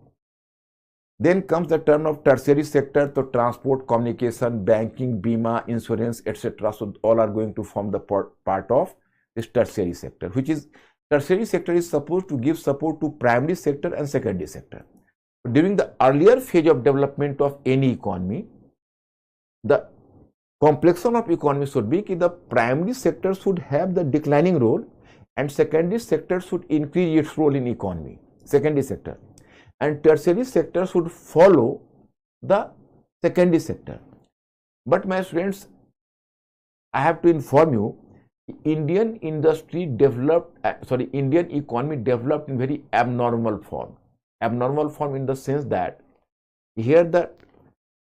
Then comes the term of tertiary sector, so transport, communication, banking, bima, insurance, etc. So all are going to form the part of this tertiary sector, which is tertiary sector is supposed to give support to primary sector and secondary sector. During the earlier phase of development of any economy, the complexion of economy should be that the primary sector should have the declining role and secondary sector should increase its role in economy, secondary sector, and tertiary sector should follow the secondary sector. But my friends, I have to inform you, Indian industry developed, Indian economy developed in very abnormal form. Abnormal form in the sense that here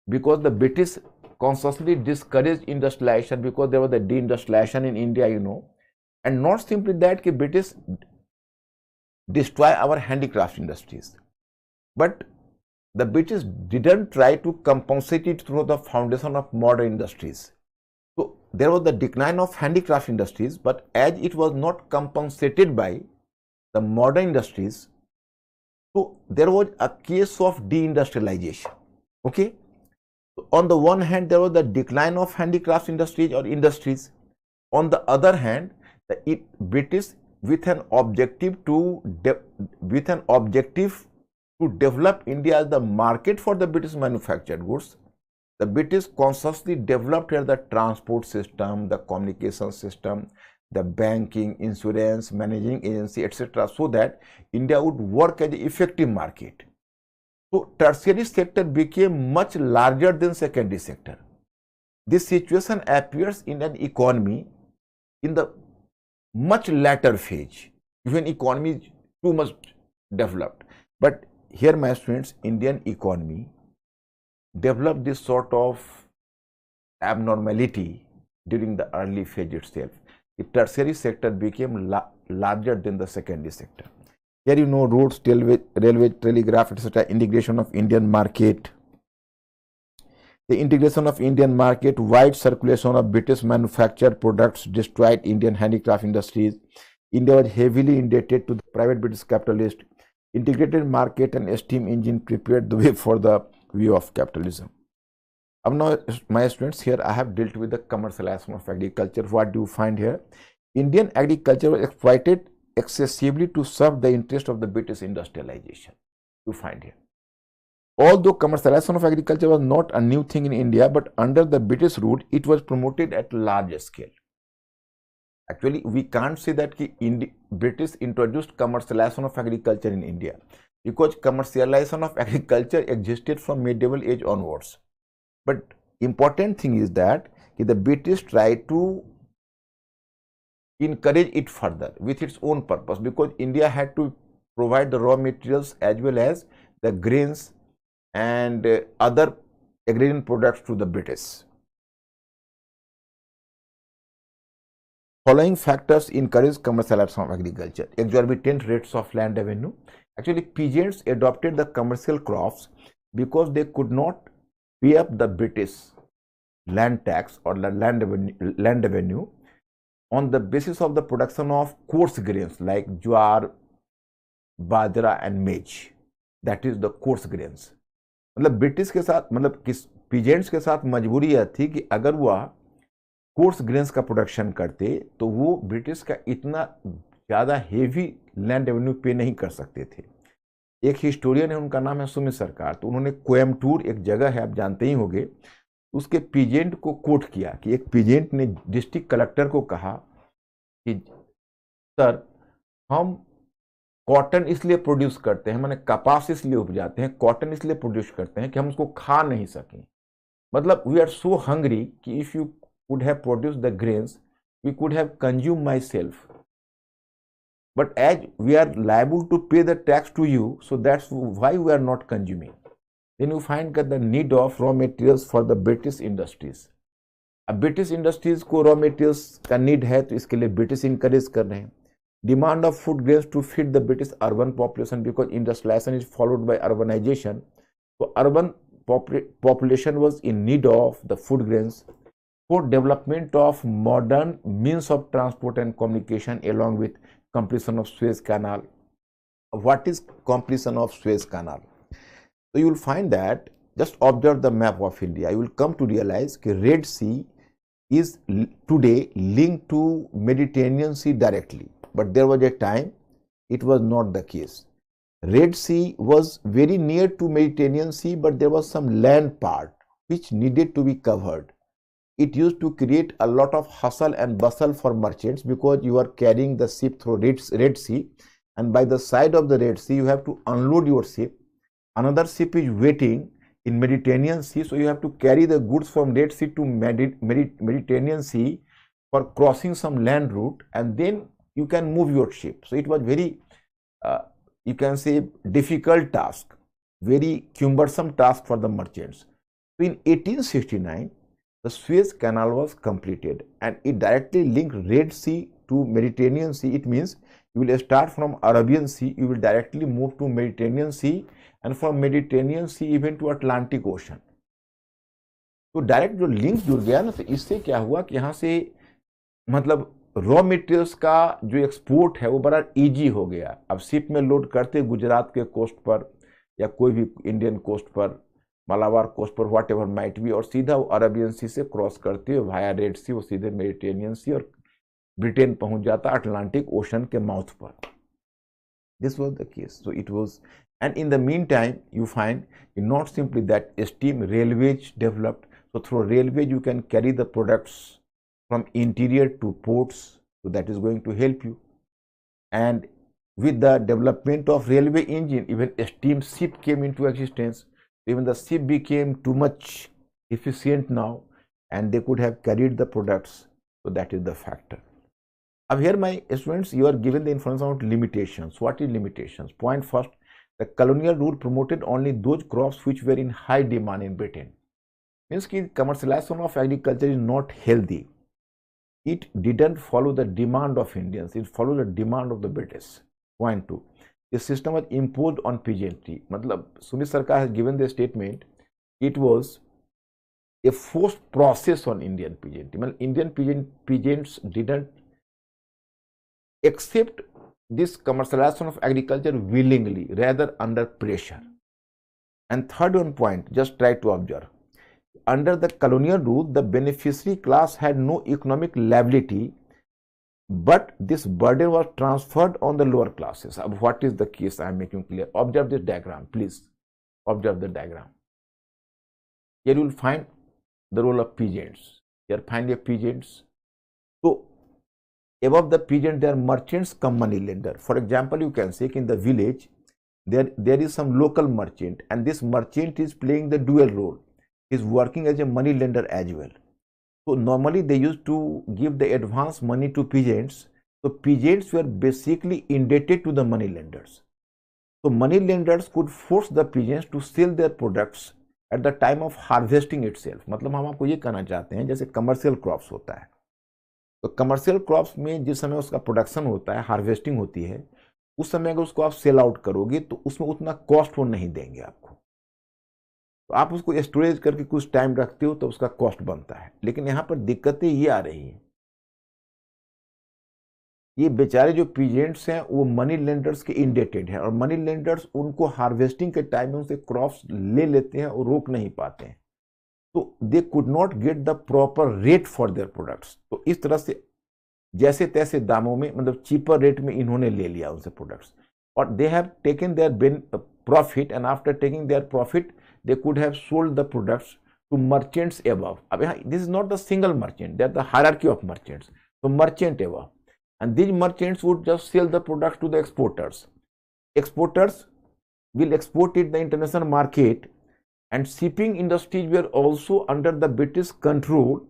because the British consciously discouraged industrialization, because there was the deindustrialization in India, you know, and not simply that the British destroy our handicraft industries, but the British didn't try to compensate it through the foundation of modern industries. So there was the decline of handicraft industries, but as it was not compensated by the modern industries, so there was a case of deindustrialization. Okay. So on the one hand, there was the decline of handicraft industries or industries. On the other hand, the British, with an objective to develop India as the market for the British manufactured goods, the British consciously developed here the transport system, the communication system, the banking, insurance, managing agency, etc., so that India would work as an effective market. So tertiary sector became much larger than secondary sector. This situation appears in an economy in the much later phase, when economy is too much developed. But here, my students, Indian economy developed this sort of abnormality during the early phase itself. The tertiary sector became larger than the secondary sector. Here you know roads, railway, telegraph, etc. Integration of Indian market. The integration of Indian market, wide circulation of British manufactured products destroyed Indian handicraft industries. India was heavily indebted to the private British capitalist. Integrated market and steam engine prepared the way for the view of capitalism. Now, my students, here I have dealt with the commercialization of agriculture. What do you find here? Indian agriculture was exploited excessively to serve the interest of the British industrialization. You find here. Although commercialization of agriculture was not a new thing in India, but under the British rule, it was promoted at large scale. Actually, we can't say that British introduced commercialization of agriculture in India, because commercialization of agriculture existed from medieval age onwards. But important thing is that the British tried to encourage it further with its own purpose, because India had to provide the raw materials as well as the grains and other agrarian products to the British. Following factors encourage commercialization of agriculture: exorbitant rates of land revenue. Actually, peasants adopted the commercial crops because they could not pay up the British land tax or land revenue on the basis of the production of coarse grains like jowar, bajra and maize. That is the coarse grains. मतलब British के साथ, मतलब peasants के साथ मजबूरी यह थी कि अगर वह कोर्स ग्रेन्स का प्रोडक्शन करते तो वो ब्रिटिश का इतना ज़्यादा हेवी लैंड रेवेन्यू पे नहीं कर सकते थे। एक हिस्टोरियन है, उनका नाम है सुमित सरकार, तो उन्होंने कोयम्बटूर एक जगह है, आप जानते ही होंगे, उसके पीजेंट को कोट किया कि एक पीजेंट ने डिस्ट्रिक्ट कलेक्टर को कहा कि सर, हम कॉटन इसलिए प्रोड्यूस करते हैं, माने कपास इसलिए उपजाते हैं, कॉटन इसलिए प्रोड्यूस करते हैं कि हम उसको खा नहीं सकें। मतलब वी आर सो हंग्री कि if you could have produce the grains we could have consume myself, but as we are liable to pay the tax to you, so that's why we are not consuming. Then you find that the need of raw materials for the British industries. अब British industries को raw materials का need है, तो इसके लिए British encourage कर रहे हैं। Demand of food grains to feed the British urban population because industrialisation is followed by urbanisation, तो urban population was in need of the food grains for development of modern means of transport and communication along with completion of Suez Canal. What is completion of Suez Canal? So you will find that, just observe the map of India, you will come to realize that Red Sea is today linked to Mediterranean Sea directly, but there was a time it was not the case. Red Sea was very near to Mediterranean Sea, but there was some land part which needed to be covered. It used to create a lot of hustle and bustle for merchants because you are carrying the ship through Red Sea, and by the side of the Red Sea you have to unload your ship. Another ship is waiting in Mediterranean Sea, so you have to carry the goods from Red Sea to Mediterranean Sea for crossing some land route, and then you can move your ship. So it was very you can say difficult task, very cumbersome task for the merchants. So in 1869 the Suez Canal was completed and it directly linked Red Sea to Mediterranean Sea. It means you will start from Arabian Sea, you will directly move to Mediterranean Sea, and from Mediterranean Sea even to Atlantic Ocean. तो direct जो link जुड़ गया ना, तो इससे क्या हुआ कि यहाँ से मतलब रॉ मटेरियल्स का जो एक्सपोर्ट है वो बड़ा इजी हो गया। अब शिप में लोड करते गुजरात के कोस्ट पर या कोई भी इंडियन कोस्ट पर, मालाबार कोस्ट पर, व्हाट एवर माइट बी, और सीधा वो अरबियन सी से क्रॉस करते हुए वाया रेड सी वो सीधे मेडिटेरेनियन सी और ब्रिटेन पहुंच जाता अटलांटिक ओशन के माउथ पर। This was the case. So it was, and in the mean time you find not simply that steam railways developed, so through railway you can carry the products from interior to ports, so that is going to help you. And with the development of railway engine, even a steam ship came into existence. Even the ship became too much efficient now and they could have carried the products, so that is the factor. Now here my students, you are given the information about limitations. What is limitations? Point first, the colonial rule promoted only those crops which were in high demand in Britain. Means कि commercialization of agriculture is not healthy. It didn't follow the demand of Indians, it followed the demand of the British. Point two, the system was imposed on peasantry. मतलब सुमित सरकार has given the statement, it was a forced process on Indian peasantry. मतलब Indian peasants didn't accept this commercialization of agriculture willingly, rather under pressure. And third one point, just try to observe. Under the colonial rule, the beneficiary class had no economic liability, but this burden was transferred on the lower classes. What is the case? I am making clear. Observe this diagram, please. Observe the diagram. Here you will find the role of peasants. Here find your peasants. So above the peasant there are merchants come money lender. For example, you can say in the village there is some local merchant, and this merchant is playing the dual role. Is working as a money lender as well. So normally they used to give the advance money to peasants. So peasants were basically indebted to the money lenders. So money lenders could force the peasants to sell their products at the time of harvesting itself. मतलब हम आपको ये कहना चाहते हैं, जैसे commercial crops होता है, तो कमर्शियल क्रॉप्स में जिस समय उसका प्रोडक्शन होता है, हार्वेस्टिंग होती है, उस समय अगर उसको आप सेल आउट करोगे तो उसमें उतना कॉस्ट वो नहीं देंगे आपको। तो आप उसको स्टोरेज करके कुछ टाइम रखते हो तो उसका कॉस्ट बनता है। लेकिन यहाँ पर दिक्कतें ये आ रही हैं, ये बेचारे जो पीजेंट्स हैं वो मनी लेंडर्स के इंडेटेड हैं, और मनी लेंडर्स उनको हार्वेस्टिंग के टाइम में उनसे क्रॉप्स ले लेते हैं और रोक नहीं पाते हैं, तो they could not get the proper rate for their products. तो इस तरह से जैसे तैसे दामों में, मतलब चीपर रेट में इन्होंने ले लिया उनसे products, or they have taken their profit, and after taking their profit, they could have sold the products to merchants above. This is not the single merchant, they are the hierarchy of merchants. So merchant above, and these merchants would just sell the products to the exporters. Exporters will export it the international market, and shipping industries were also under the British control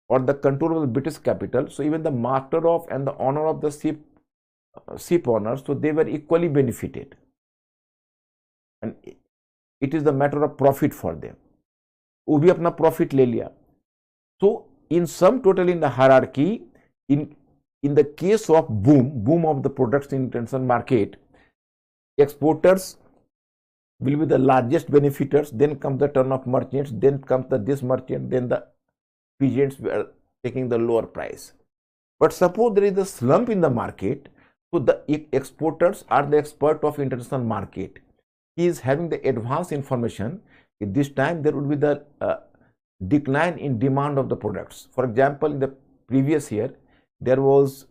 or the control of the British capital. So even the master of and the owner of the ship owners, so they were equally benefited, and it is the matter of profit for them. वो भी अपना profit ले लिया. So in sum total in the hierarchy, in the case of boom of the products in international market, exporters will be the largest benefiters, then comes the turn of merchants, then comes this merchant, then the peasants were taking the lower price. But suppose there is a slump in the market, so the exporters are the expert of international market. He is having the advanced information. At this time there would be the decline in demand of the products. For example, in the previous year there was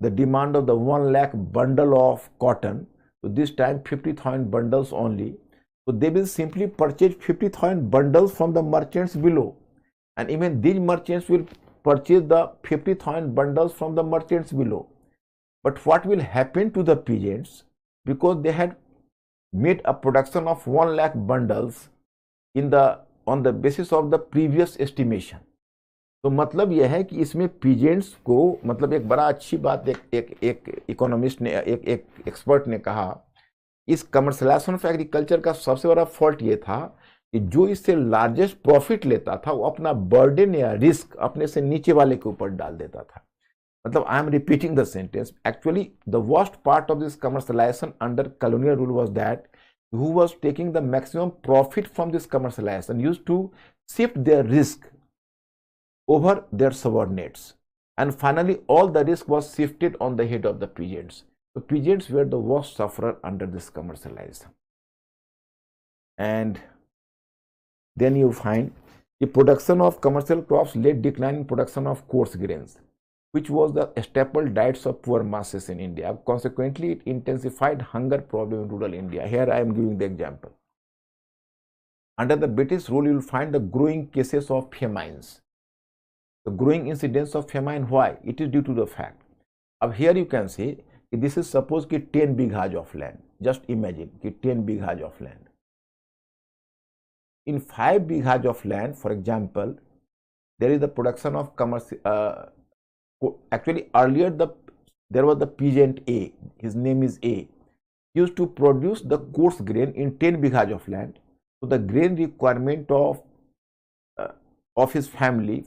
the demand of the 1 lakh bundle of cotton. So this time 50,000 bundles only. So they will simply purchase 50,000 bundles from the merchants below, and even these merchants will purchase the 50,000 bundles from the merchants below. But what will happen to the peasants, because they had made a production of 1 lakh bundles on the basis of the previous estimation. तो मतलब यह है कि इसमें peasants को, मतलब एक बड़ा अच्छी बात एक इकोनॉमिस्ट ने, एक एक्सपर्ट ने कहा, इस कमर्शलाइजेशन ऑफ एग्रीकल्चर का सबसे बड़ा फॉल्ट ये था कि जो इससे लार्जेस्ट प्रॉफिट लेता था वो अपना बर्डन या रिस्क अपने से नीचे वाले के ऊपर डाल देता था. मतलब I am repeating the sentence, actually the worst part of this commercialisation under colonial rule was that who was taking the maximum profit from this commercialization used to shift their risk over their subordinates, and finally all the risk was shifted on the head of the peasants. The peasants were the worst sufferer under this commercialization. And then you find the production of commercial crops led decline in production of coarse grains, which was the staple diets of poor masses in India. Consequently, it intensified hunger problem in rural India. Here I am giving the example. Under the British rule, you will find the growing cases of famines. The growing incidence of famine, why? It is due to the fact. Now here you can see, this is suppose ki 10 bighas of land. Just imagine ki 10 bighas of land. In 5 bighas of land, for example, there is the production of commercial. Actually, earlier there was the peasant A. His name is A. He used to produce the coarse grain in 10 bighas of land. So the grain requirement of his family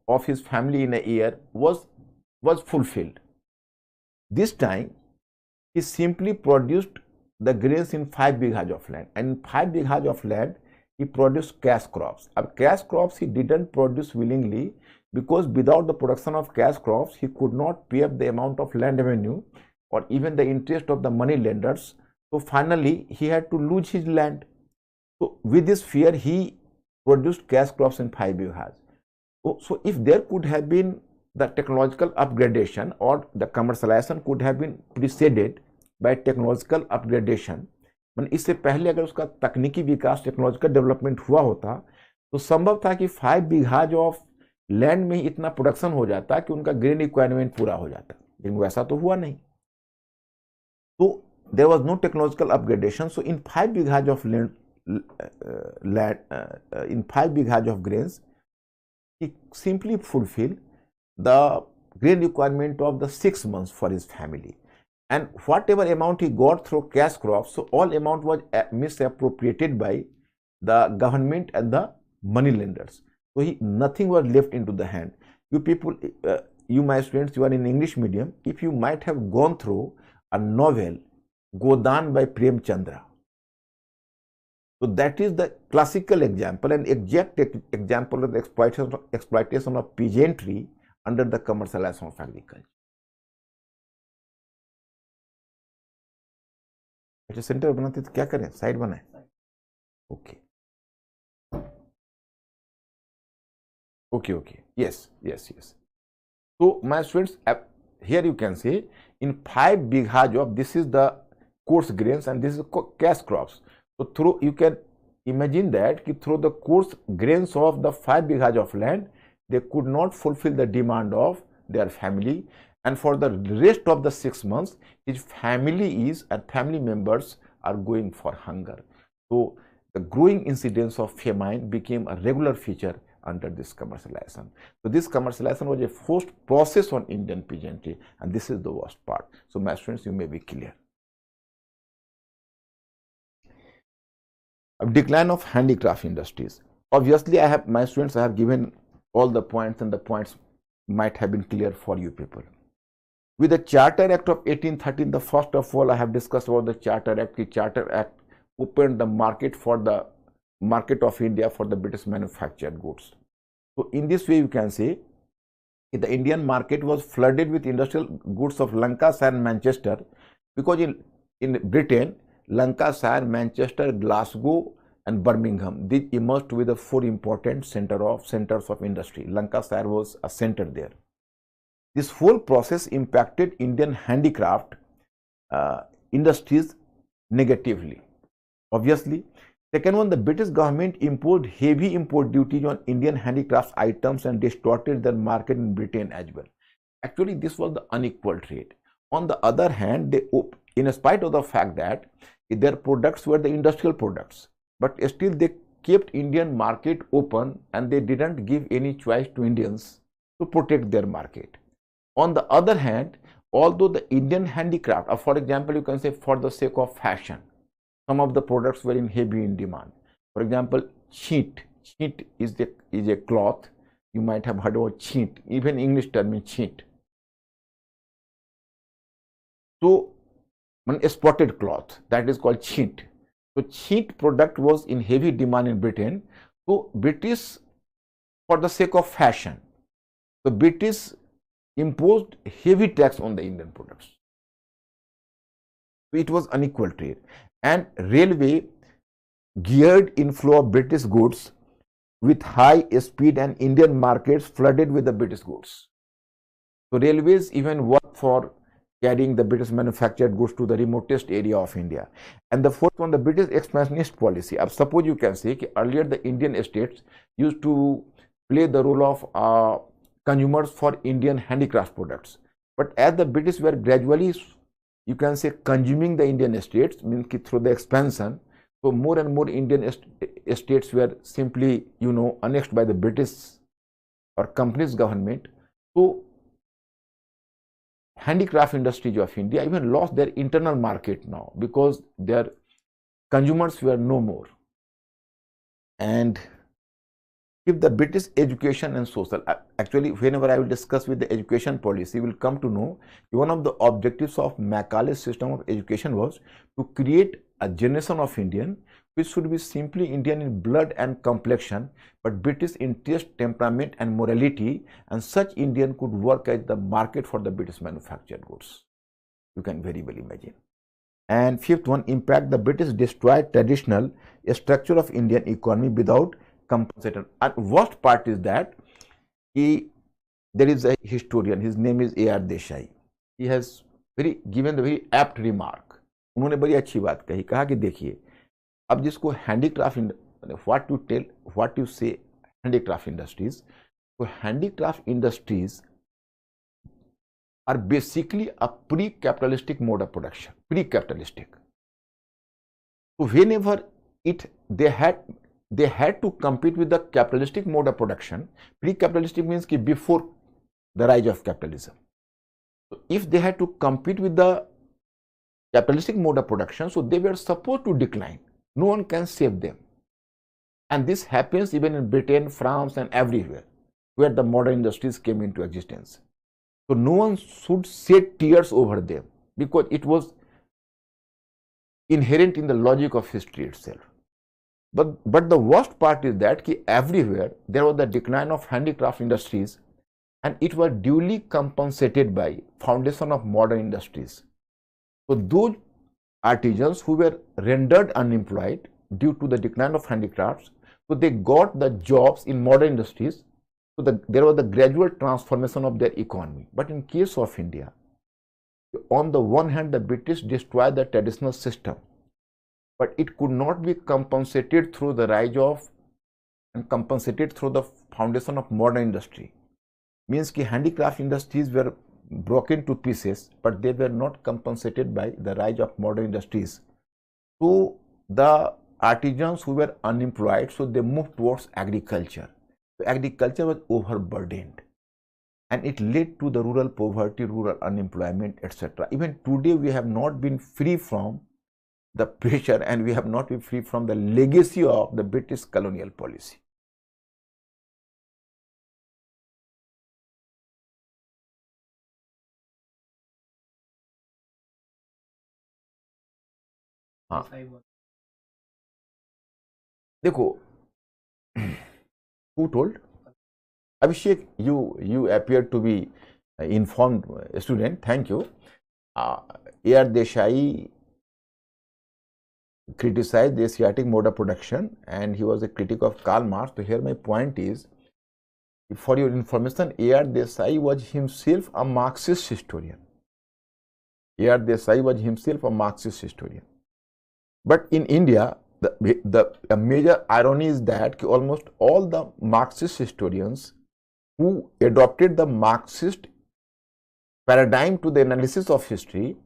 of his family in a year was fulfilled. This time he simply produced the grains in 5 bighas of land, and in 5 bighas of land he produced cash crops. Cash crops he didn't produce willingly, because without the production of cash crops he could not pay up the amount of land revenue or even the interest of the money lenders. So finally he had to lose his land. So with this fear he produced cash crops in 5 bighas. So if there could have been the technological upgradation, or the commercialization could have been preceded by technological upgradation, इससे पहले अगर उसका तकनीकी विकास, technological development हुआ होता, तो संभव था कि 5 बिघाज ऑफ लैंड में ही इतना प्रोडक्शन हो जाता कि उनका ग्रेन रिक्वायरमेंट पूरा हो जाता, लेकिन वैसा तो हुआ नहीं. तो there was no technological upgradation. So in 5 bighas of land, in 5 bighas of grains, he simply fulfilled the grain requirement of the 6 months for his family. And whatever amount he got through cash crops, so all amount was misappropriated by the government and the money lenders. So nothing was left into the hand. You people, you my students, you are in English medium, if you might have gone through a novel, Godan by Prem Chandra. So that is the classical example and exact example of the exploitation of peasantry under the commercialization of agriculture. अच्छा centre बनाते तो क्या करें, side बनाए. Okay okay okay, yes yes yes. तो my students, here you can say in 5 bigha job, this is the coarse grains and this is cash crops. So through, you can imagine that through the coarse grains of the 5 bigha of land, they could not fulfill the demand of their family, and for the rest of the 6 months, his family is and family members are going for hunger. So the growing incidence of famine became a regular feature under this commercialization. So this commercialization was a forced process on Indian peasantry, and this is the worst part. So my students, you may be clear. Decline of handicraft industries. Obviously, I have given all the points, and the points might have been clear for you people. With the Charter Act of 1813, the first of all, I have discussed about the Charter Act. The Charter Act opened the market of India for the British manufactured goods. So in this way, you can say the Indian market was flooded with industrial goods of Lancashire and Manchester, because in Britain, Lancashire, Manchester, Glasgow and Birmingham, they emerged to be the 4 important centers of industry. Lancashire was a center there. This whole process impacted Indian handicraft industries negatively. Obviously, second one, the British government imposed heavy import duties on Indian handicrafts items and distorted their market in Britain as well. Actually, this was the unequal trade. On the other hand, they, in spite of the fact that their products were the industrial products, but still they kept Indian market open and they didn't give any choice to Indians to protect their market. On the other hand, although the Indian handicraft, for example, you can say for the sake of fashion, some of the products were heavy in demand. For example, cheat. Cheat is a cloth. You might have heard about cheat. Even English term is cheat. So, a spotted cloth, that is called cheat. So, cheat product was in heavy demand in Britain. So, British, for the sake of fashion, the British imposed heavy tax on the Indian products. So, it was unequal trade. And railway geared inflow of British goods with high speed, and Indian markets flooded with the British goods. So railways even work for carrying the British manufactured goods to the remotest area of India. And the fourth one, the British expansionist policy. Suppose you can say earlier the Indian estates used to play the role of consumers for Indian handicraft products. But as the British were gradually, you can say, consuming the Indian estates, means through the expansion, so more and more Indian estates were simply, annexed by the British or company's government. So handicraft industries of India even lost their internal market now, because their consumers were no more. And if the British education and social, actually whenever I will discuss with the education policy, you will come to know one of the objectives of Macaulay's system of education was to create a generation of Indian which should be simply Indian in blood and complexion, but British in taste, temperament and morality, and such Indian could work as the market for the British manufactured goods. You can very well imagine. And fifth one, impact, the British destroyed traditional structure of Indian economy without compensated. And worst part is that there is a historian, his name is A.R. Desai. He has given the very apt remark. उन्होंने बड़ी अच्छी बात कही, कहा कि देखिए, अब जिसको handicraft, what you say handicraft industries, so handicraft industries are basically a pre-capitalistic mode of production, pre-capitalistic. So whenever they had to compete with the capitalistic mode of production. Pre-capitalistic means कि before the rise of capitalism. So if they had to compete with the capitalistic mode of production, so they were supposed to decline. No one can save them. And this happens even in Britain, France and everywhere where the modern industries came into existence. So no one should shed tears over them, because it was inherent in the logic of history itself. But the worst part is that everywhere there was the decline of handicraft industries, and it was duly compensated by foundation of modern industries. So those artisans who were rendered unemployed due to the decline of handicrafts, so they got the jobs in modern industries, So there was the gradual transformation of their economy. But in case of India, on the one hand, the British destroyed the traditional system, but it could not be compensated through the rise of and compensated through the foundation of modern industry. Means कि handicraft industries were broken to pieces, but they were not compensated by the rise of modern industries. So the artisans who were unemployed, so they moved towards agriculture. So agriculture was overburdened, and it led to the rural poverty, rural unemployment, etc. Even today, we have not been free from the pressure, and we have not been free from the legacy of the British colonial policy. देखो, who told? Abhishek, you appear to be informed student. Thank you. A.R. Desai criticized the Asiatic mode of production, and he was a critic of Karl Marx. So here my point is, for your information, A.R. Desai was himself a Marxist historian. A.R. Desai was himself a Marxist historian. But in India, the major irony is that almost all the Marxist historians who adopted the Marxist paradigm to the analysis of history,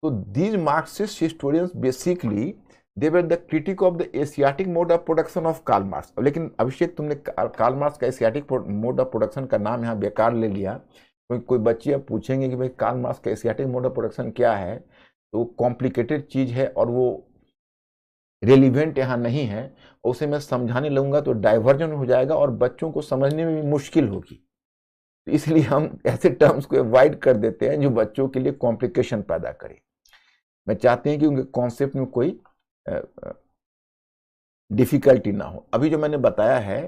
so these Marxist historians basically they were the critic of the Asiatic mode of production of Karl Marx. लेकिन अभिषेक तुमने Karl Marx का Asiatic mode of production का नाम यहाँ बेकार ले लिया। कोई बच्चे अब पूछेंगे कि भाई कार्ल मार्क्स का एशियाटिक मोड ऑफ प्रोडक्शन क्या है, तो कॉम्प्लिकेटेड चीज है और वो रेलिवेंट यहाँ नहीं है, और उसे मैं समझाने लगूंगा तो डाइवर्जन हो जाएगा और बच्चों को समझने में भी मुश्किल होगी। तो इसलिए हम ऐसे टर्म्स को अवॉइड कर देते हैं जो बच्चों के लिए कॉम्प्लिकेशन पैदा करे। मैं चाहते हैं कि उनके कॉन्सेप्ट में कोई डिफिकल्टी ना हो। अभी जो मैंने बताया है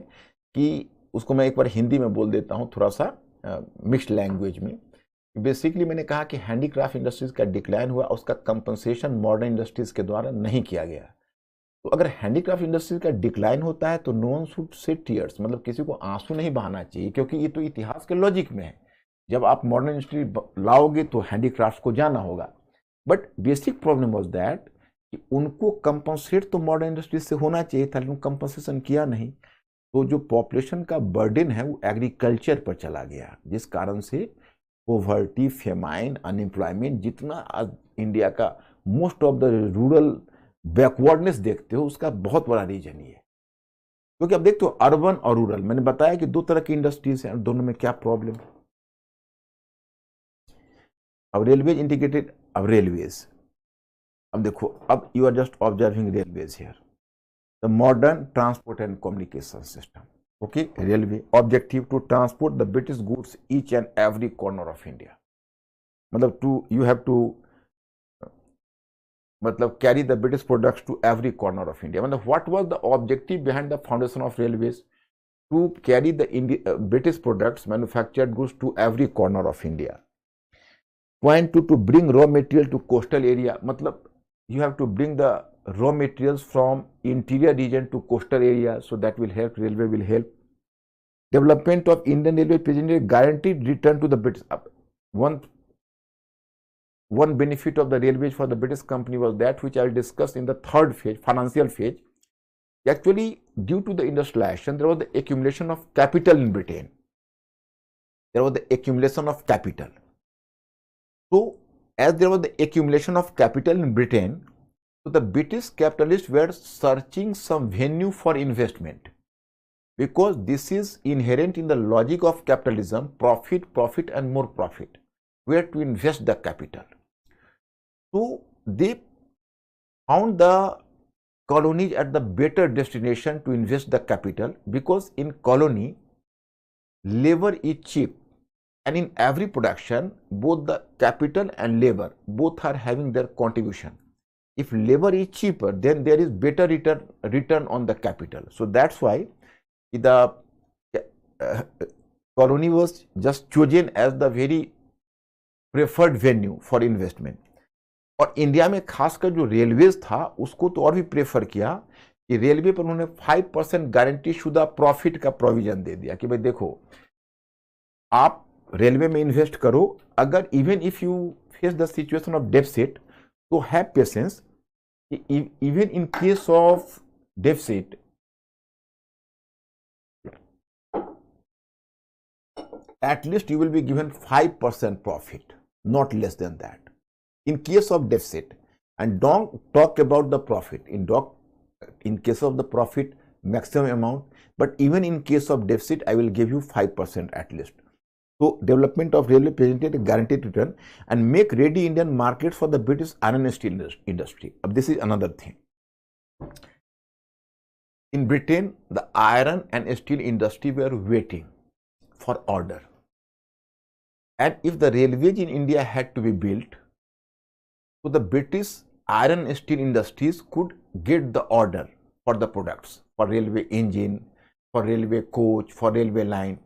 कि उसको मैं एक बार हिंदी में बोल देता हूँ, थोड़ा सा मिक्स्ड लैंग्वेज में। बेसिकली मैंने कहा कि हैंडीक्राफ्ट इंडस्ट्रीज का डिक्लाइन हुआ, उसका कंपनसेशन मॉडर्न इंडस्ट्रीज के द्वारा नहीं किया गया। तो अगर हैंडीक्राफ्ट इंडस्ट्रीज का डिक्लाइन होता है तो no one should shed tears, मतलब किसी को आंसू नहीं बहाना चाहिए, क्योंकि ये तो इतिहास के लॉजिक में है। जब आप मॉडर्न इंडस्ट्री लाओगे तो हैंडीक्राफ्ट को जाना होगा। But basic problem was that कि उनको कंपनसेट तो मॉडर्न इंडस्ट्रीज से होना चाहिए था, लेकिन कंपनसेशन किया नहीं। तो जो पॉपुलेशन का बर्डन है वो एग्रीकल्चर पर चला गया, जिस कारण से पोवर्टी, फेमाइन, अनएम्प्लॉयमेंट, जितना आज इंडिया का most of the rural backwardness देखते हो, उसका बहुत बड़ा रीजन ये है। क्योंकि अब देखते हो अर्बन और रूरल, मैंने बताया कि दो तरह की इंडस्ट्रीज हैं, दोनों में क्या प्रॉब्लम है। अब रेलवेज इंटीग्रेटेड, अब रेलवेज, अब देखो, अब you are just observing railways here, the modern transport and communication system. Okay, railway objective to transport the British goods each and every corner of India, मतलब टू यू हैव टू मतलब carry the British products to every corner of India. मतलब what was the objective behind the foundation of railways? To carry the British products, manufactured goods to every corner of India. Point two, to bring raw material to coastal area. मतलब you have to bring the raw materials from interior region to coastal area, so that will help, railway will help. Development of Indian Railway presented guaranteed return to the British. One benefit of the railways for the British company was that, which I will discuss in the third phase, financial phase. Actually, due to the industrialization, there was the accumulation of capital in Britain. There was the accumulation of capital. So, as there was the accumulation of capital in Britain, so the British capitalists were searching some venue for investment, because this is inherent in the logic of capitalism: profit, profit and more profit, where to invest the capital. So they found the colonies at the better destination to invest the capital, because in colony labor is cheap, and in every production both the capital and labor both are having their contribution. If labor is cheaper, then there is better return on the capital. So that's why the colony was just chosen as the very preferred venue for investment. और India में खासकर जो railways था उसको तो और भी prefer किया, कि रेलवे पर उन्होंने 5% गारंटी शुदा प्रॉफिट का प्रोविजन दे दिया कि भाई देखो आप रेलवे में इन्वेस्ट करो, अगर even if you face the situation of deficit तो have patience, even in case of deficit at least you will be given 5% profit, not less than that in case of deficit. And don't talk about the profit in case of the profit maximum amount, but even in case of deficit I will give you 5% at least. So development of railway presented a guaranteed return and make ready Indian markets for the British iron and steel industry. This is another thing. In Britain, the iron and steel industry were waiting for order. And if the railways in India had to be built, so the British iron and steel industries could get the order for the products, for railway engine, for railway coach, for railway line.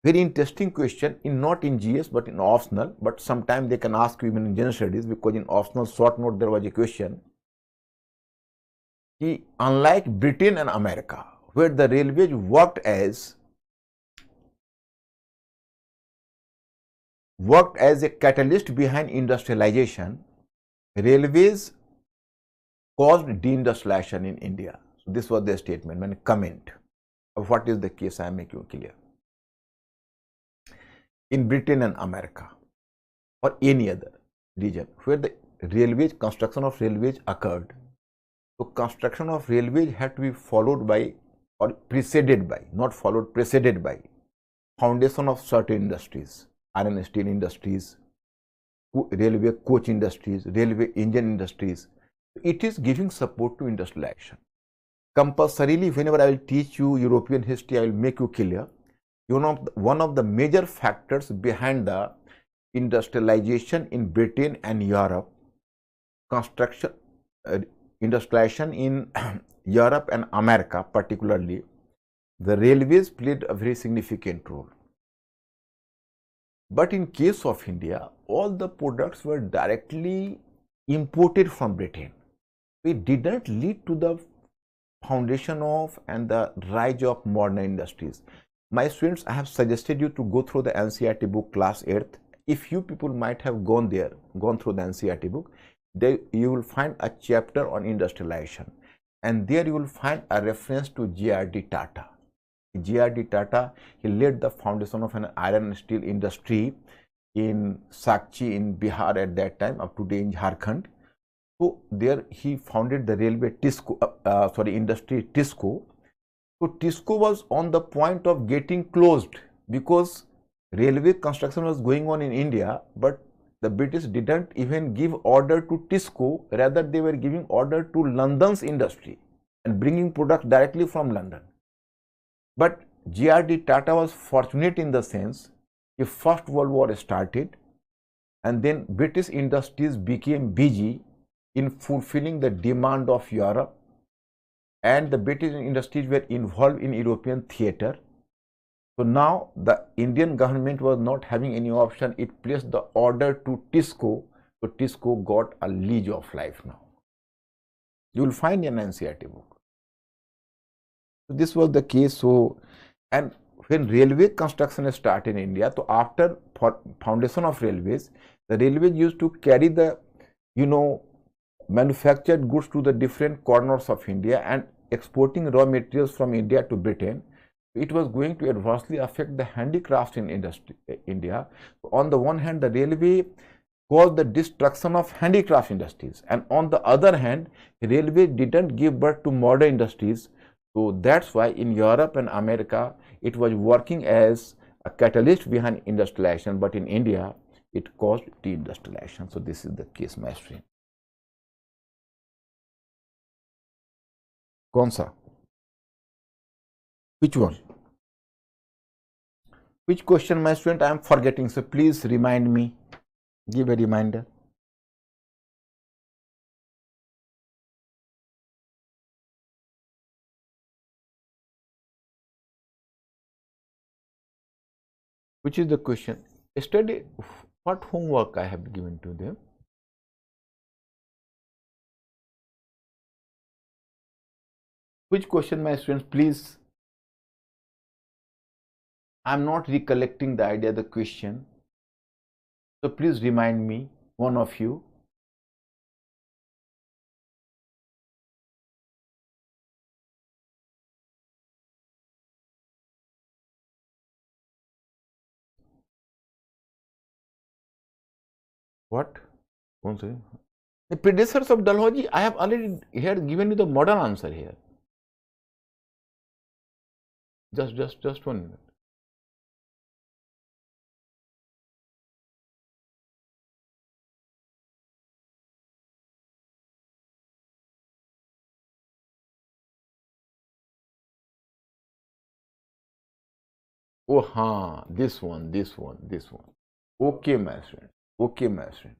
Very interesting question, not in GS but in optional, but sometimes they can ask you even in general studies, because in optional short note there was a question. Unlike Britain and America, where the railways worked as a catalyst behind industrialization, railways caused deindustrialization in India. So this was their statement, and comment of what is the case I am making clear. In Britain and America or any other region where the railways, construction of railways occurred, so construction of railways had to be followed by or preceded by, not followed, preceded by foundation of certain industries, iron and steel industries, railway coach industries, railway engine industries. It is giving support to industrial action. Compulsorily, whenever I will teach you European history, I will make you clear. One of the major factors behind the industrialization in Britain and Europe, industrialization in Europe and America particularly, the railways played a very significant role. But in case of India, all the products were directly imported from Britain. It did not lead to the foundation of and the rise of modern industries. My students, I have suggested you to go through the NCERT book class 8th. If you people might have gone through the NCERT book, there you will find a chapter on industrialization, and there you will find a reference to J.R.D. Tata. J.R.D. Tata, he laid the foundation of an iron and steel industry in Sakchi in Bihar at that time, up to today in Jharkhand. So there he founded the railway industry TISCO. So TISCO was on the point of getting closed because railway construction was going on in India, but the British didn't even give order to TISCO, rather they were giving order to London's industry and bringing products directly from London. But J.R.D. Tata was fortunate in the sense the First World War started, and then British industries became busy in fulfilling the demand of Europe, and the British industries were involved in European theatre. So now the Indian government was not having any option. It placed the order to TISCO. So TISCO got a lease of life now. You will find in an NCERT book. So this was the case. So, and when railway construction started in India, so after foundation of railways, the railways used to carry the, manufactured goods to the different corners of India and exporting raw materials from India to Britain. It was going to adversely affect the handicrafts in India. On the one hand, the railway caused the destruction of handicraft industries, and on the other hand, railway didn't give birth to modern industries. So that's why in Europe and America, it was working as a catalyst behind industrialization, but in India, it caused deindustrialization. So this is the case, my friend. कौन सा? Which one? Which question, my student? I am forgetting. So please remind me. Give a reminder. Which is the question? Yesterday, what homework I have given to them? Which question, my students, please? I'm not recollecting the idea of the question. So please remind me, one of you. What? The predecessors of Dalhousie, I have already here given you the modern answer here. Just 1 minute. Oh, this one. Okay, my friend. Okay, my friend.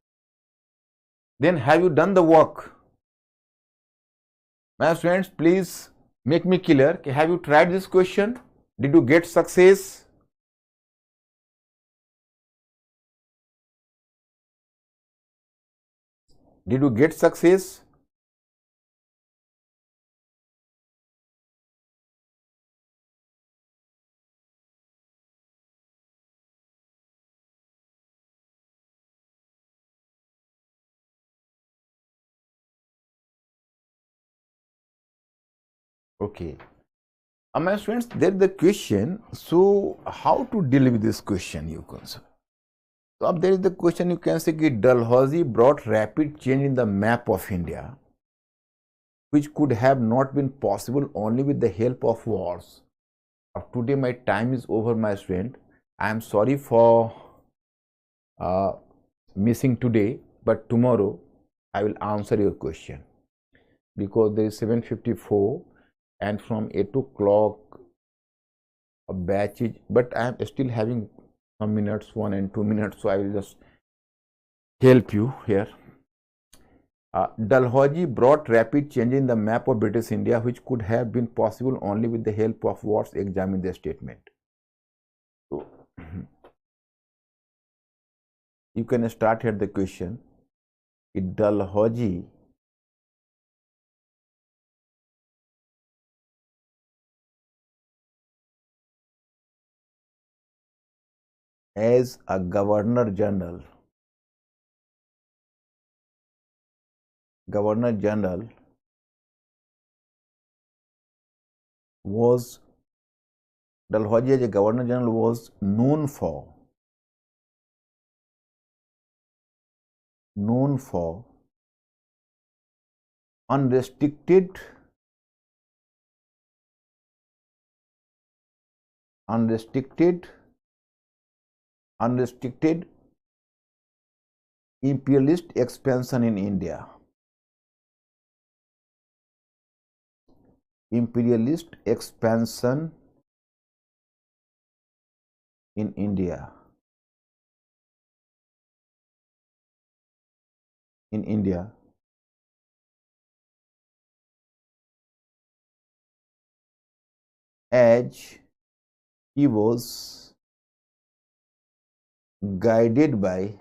Then have you done the work? My friends, please make me clear. Have you tried this question? Did you get success? Did you get success? Okay. My friends, there's the question. So, how to deal with this question, you can say? So, there is the question, you can say that Dalhousie brought rapid change in the map of India, which could have not been possible only with the help of wars. Today, my time is over, my friend. I am sorry for missing today, but tomorrow I will answer your question, because there is 7:54 and from 8 o'clock a batch is, but I am still having some minutes, 1 and 2 minutes, so I will just help you here. Dalhousie brought rapid change in the map of British India, which could have been possible only with the help of wars. Examine the statement. So, you can start here the question. Dalhousie as a Governor General was Dalhousie as a Governor General was known for unrestricted imperialist expansion in India. Imperialist expansion in India. As he was guided by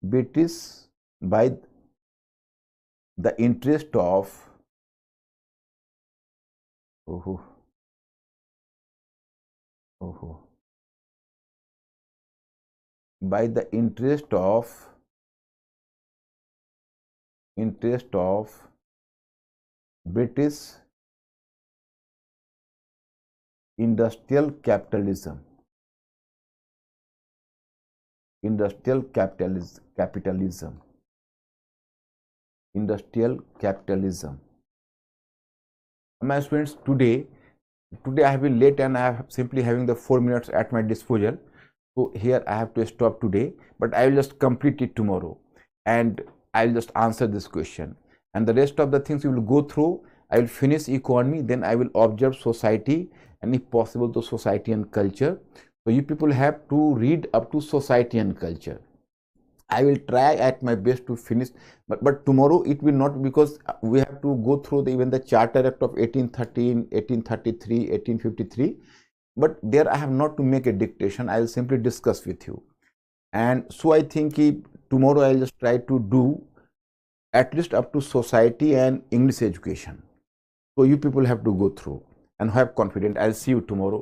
British, by the interest of by the interest of British industrial capitalism. Industrial capitalism. My students, today I have been late and I have simply having the 4 minutes at my disposal. So here I have to stop today, but I will just complete it tomorrow and I will just answer this question. And the rest of the things you will go through. I will finish economy, then I will observe society and if possible the society and culture. So you people have to read up to society and culture. I will try at my best to finish, but tomorrow it will not, because we have to go through even the Charter Act of 1813, 1833, 1853. But there I have not to make a dictation. I will simply discuss with you. And so I think tomorrow I will just try to do at least up to society and English education. So you people have to go through and have confidence. I'll see you tomorrow.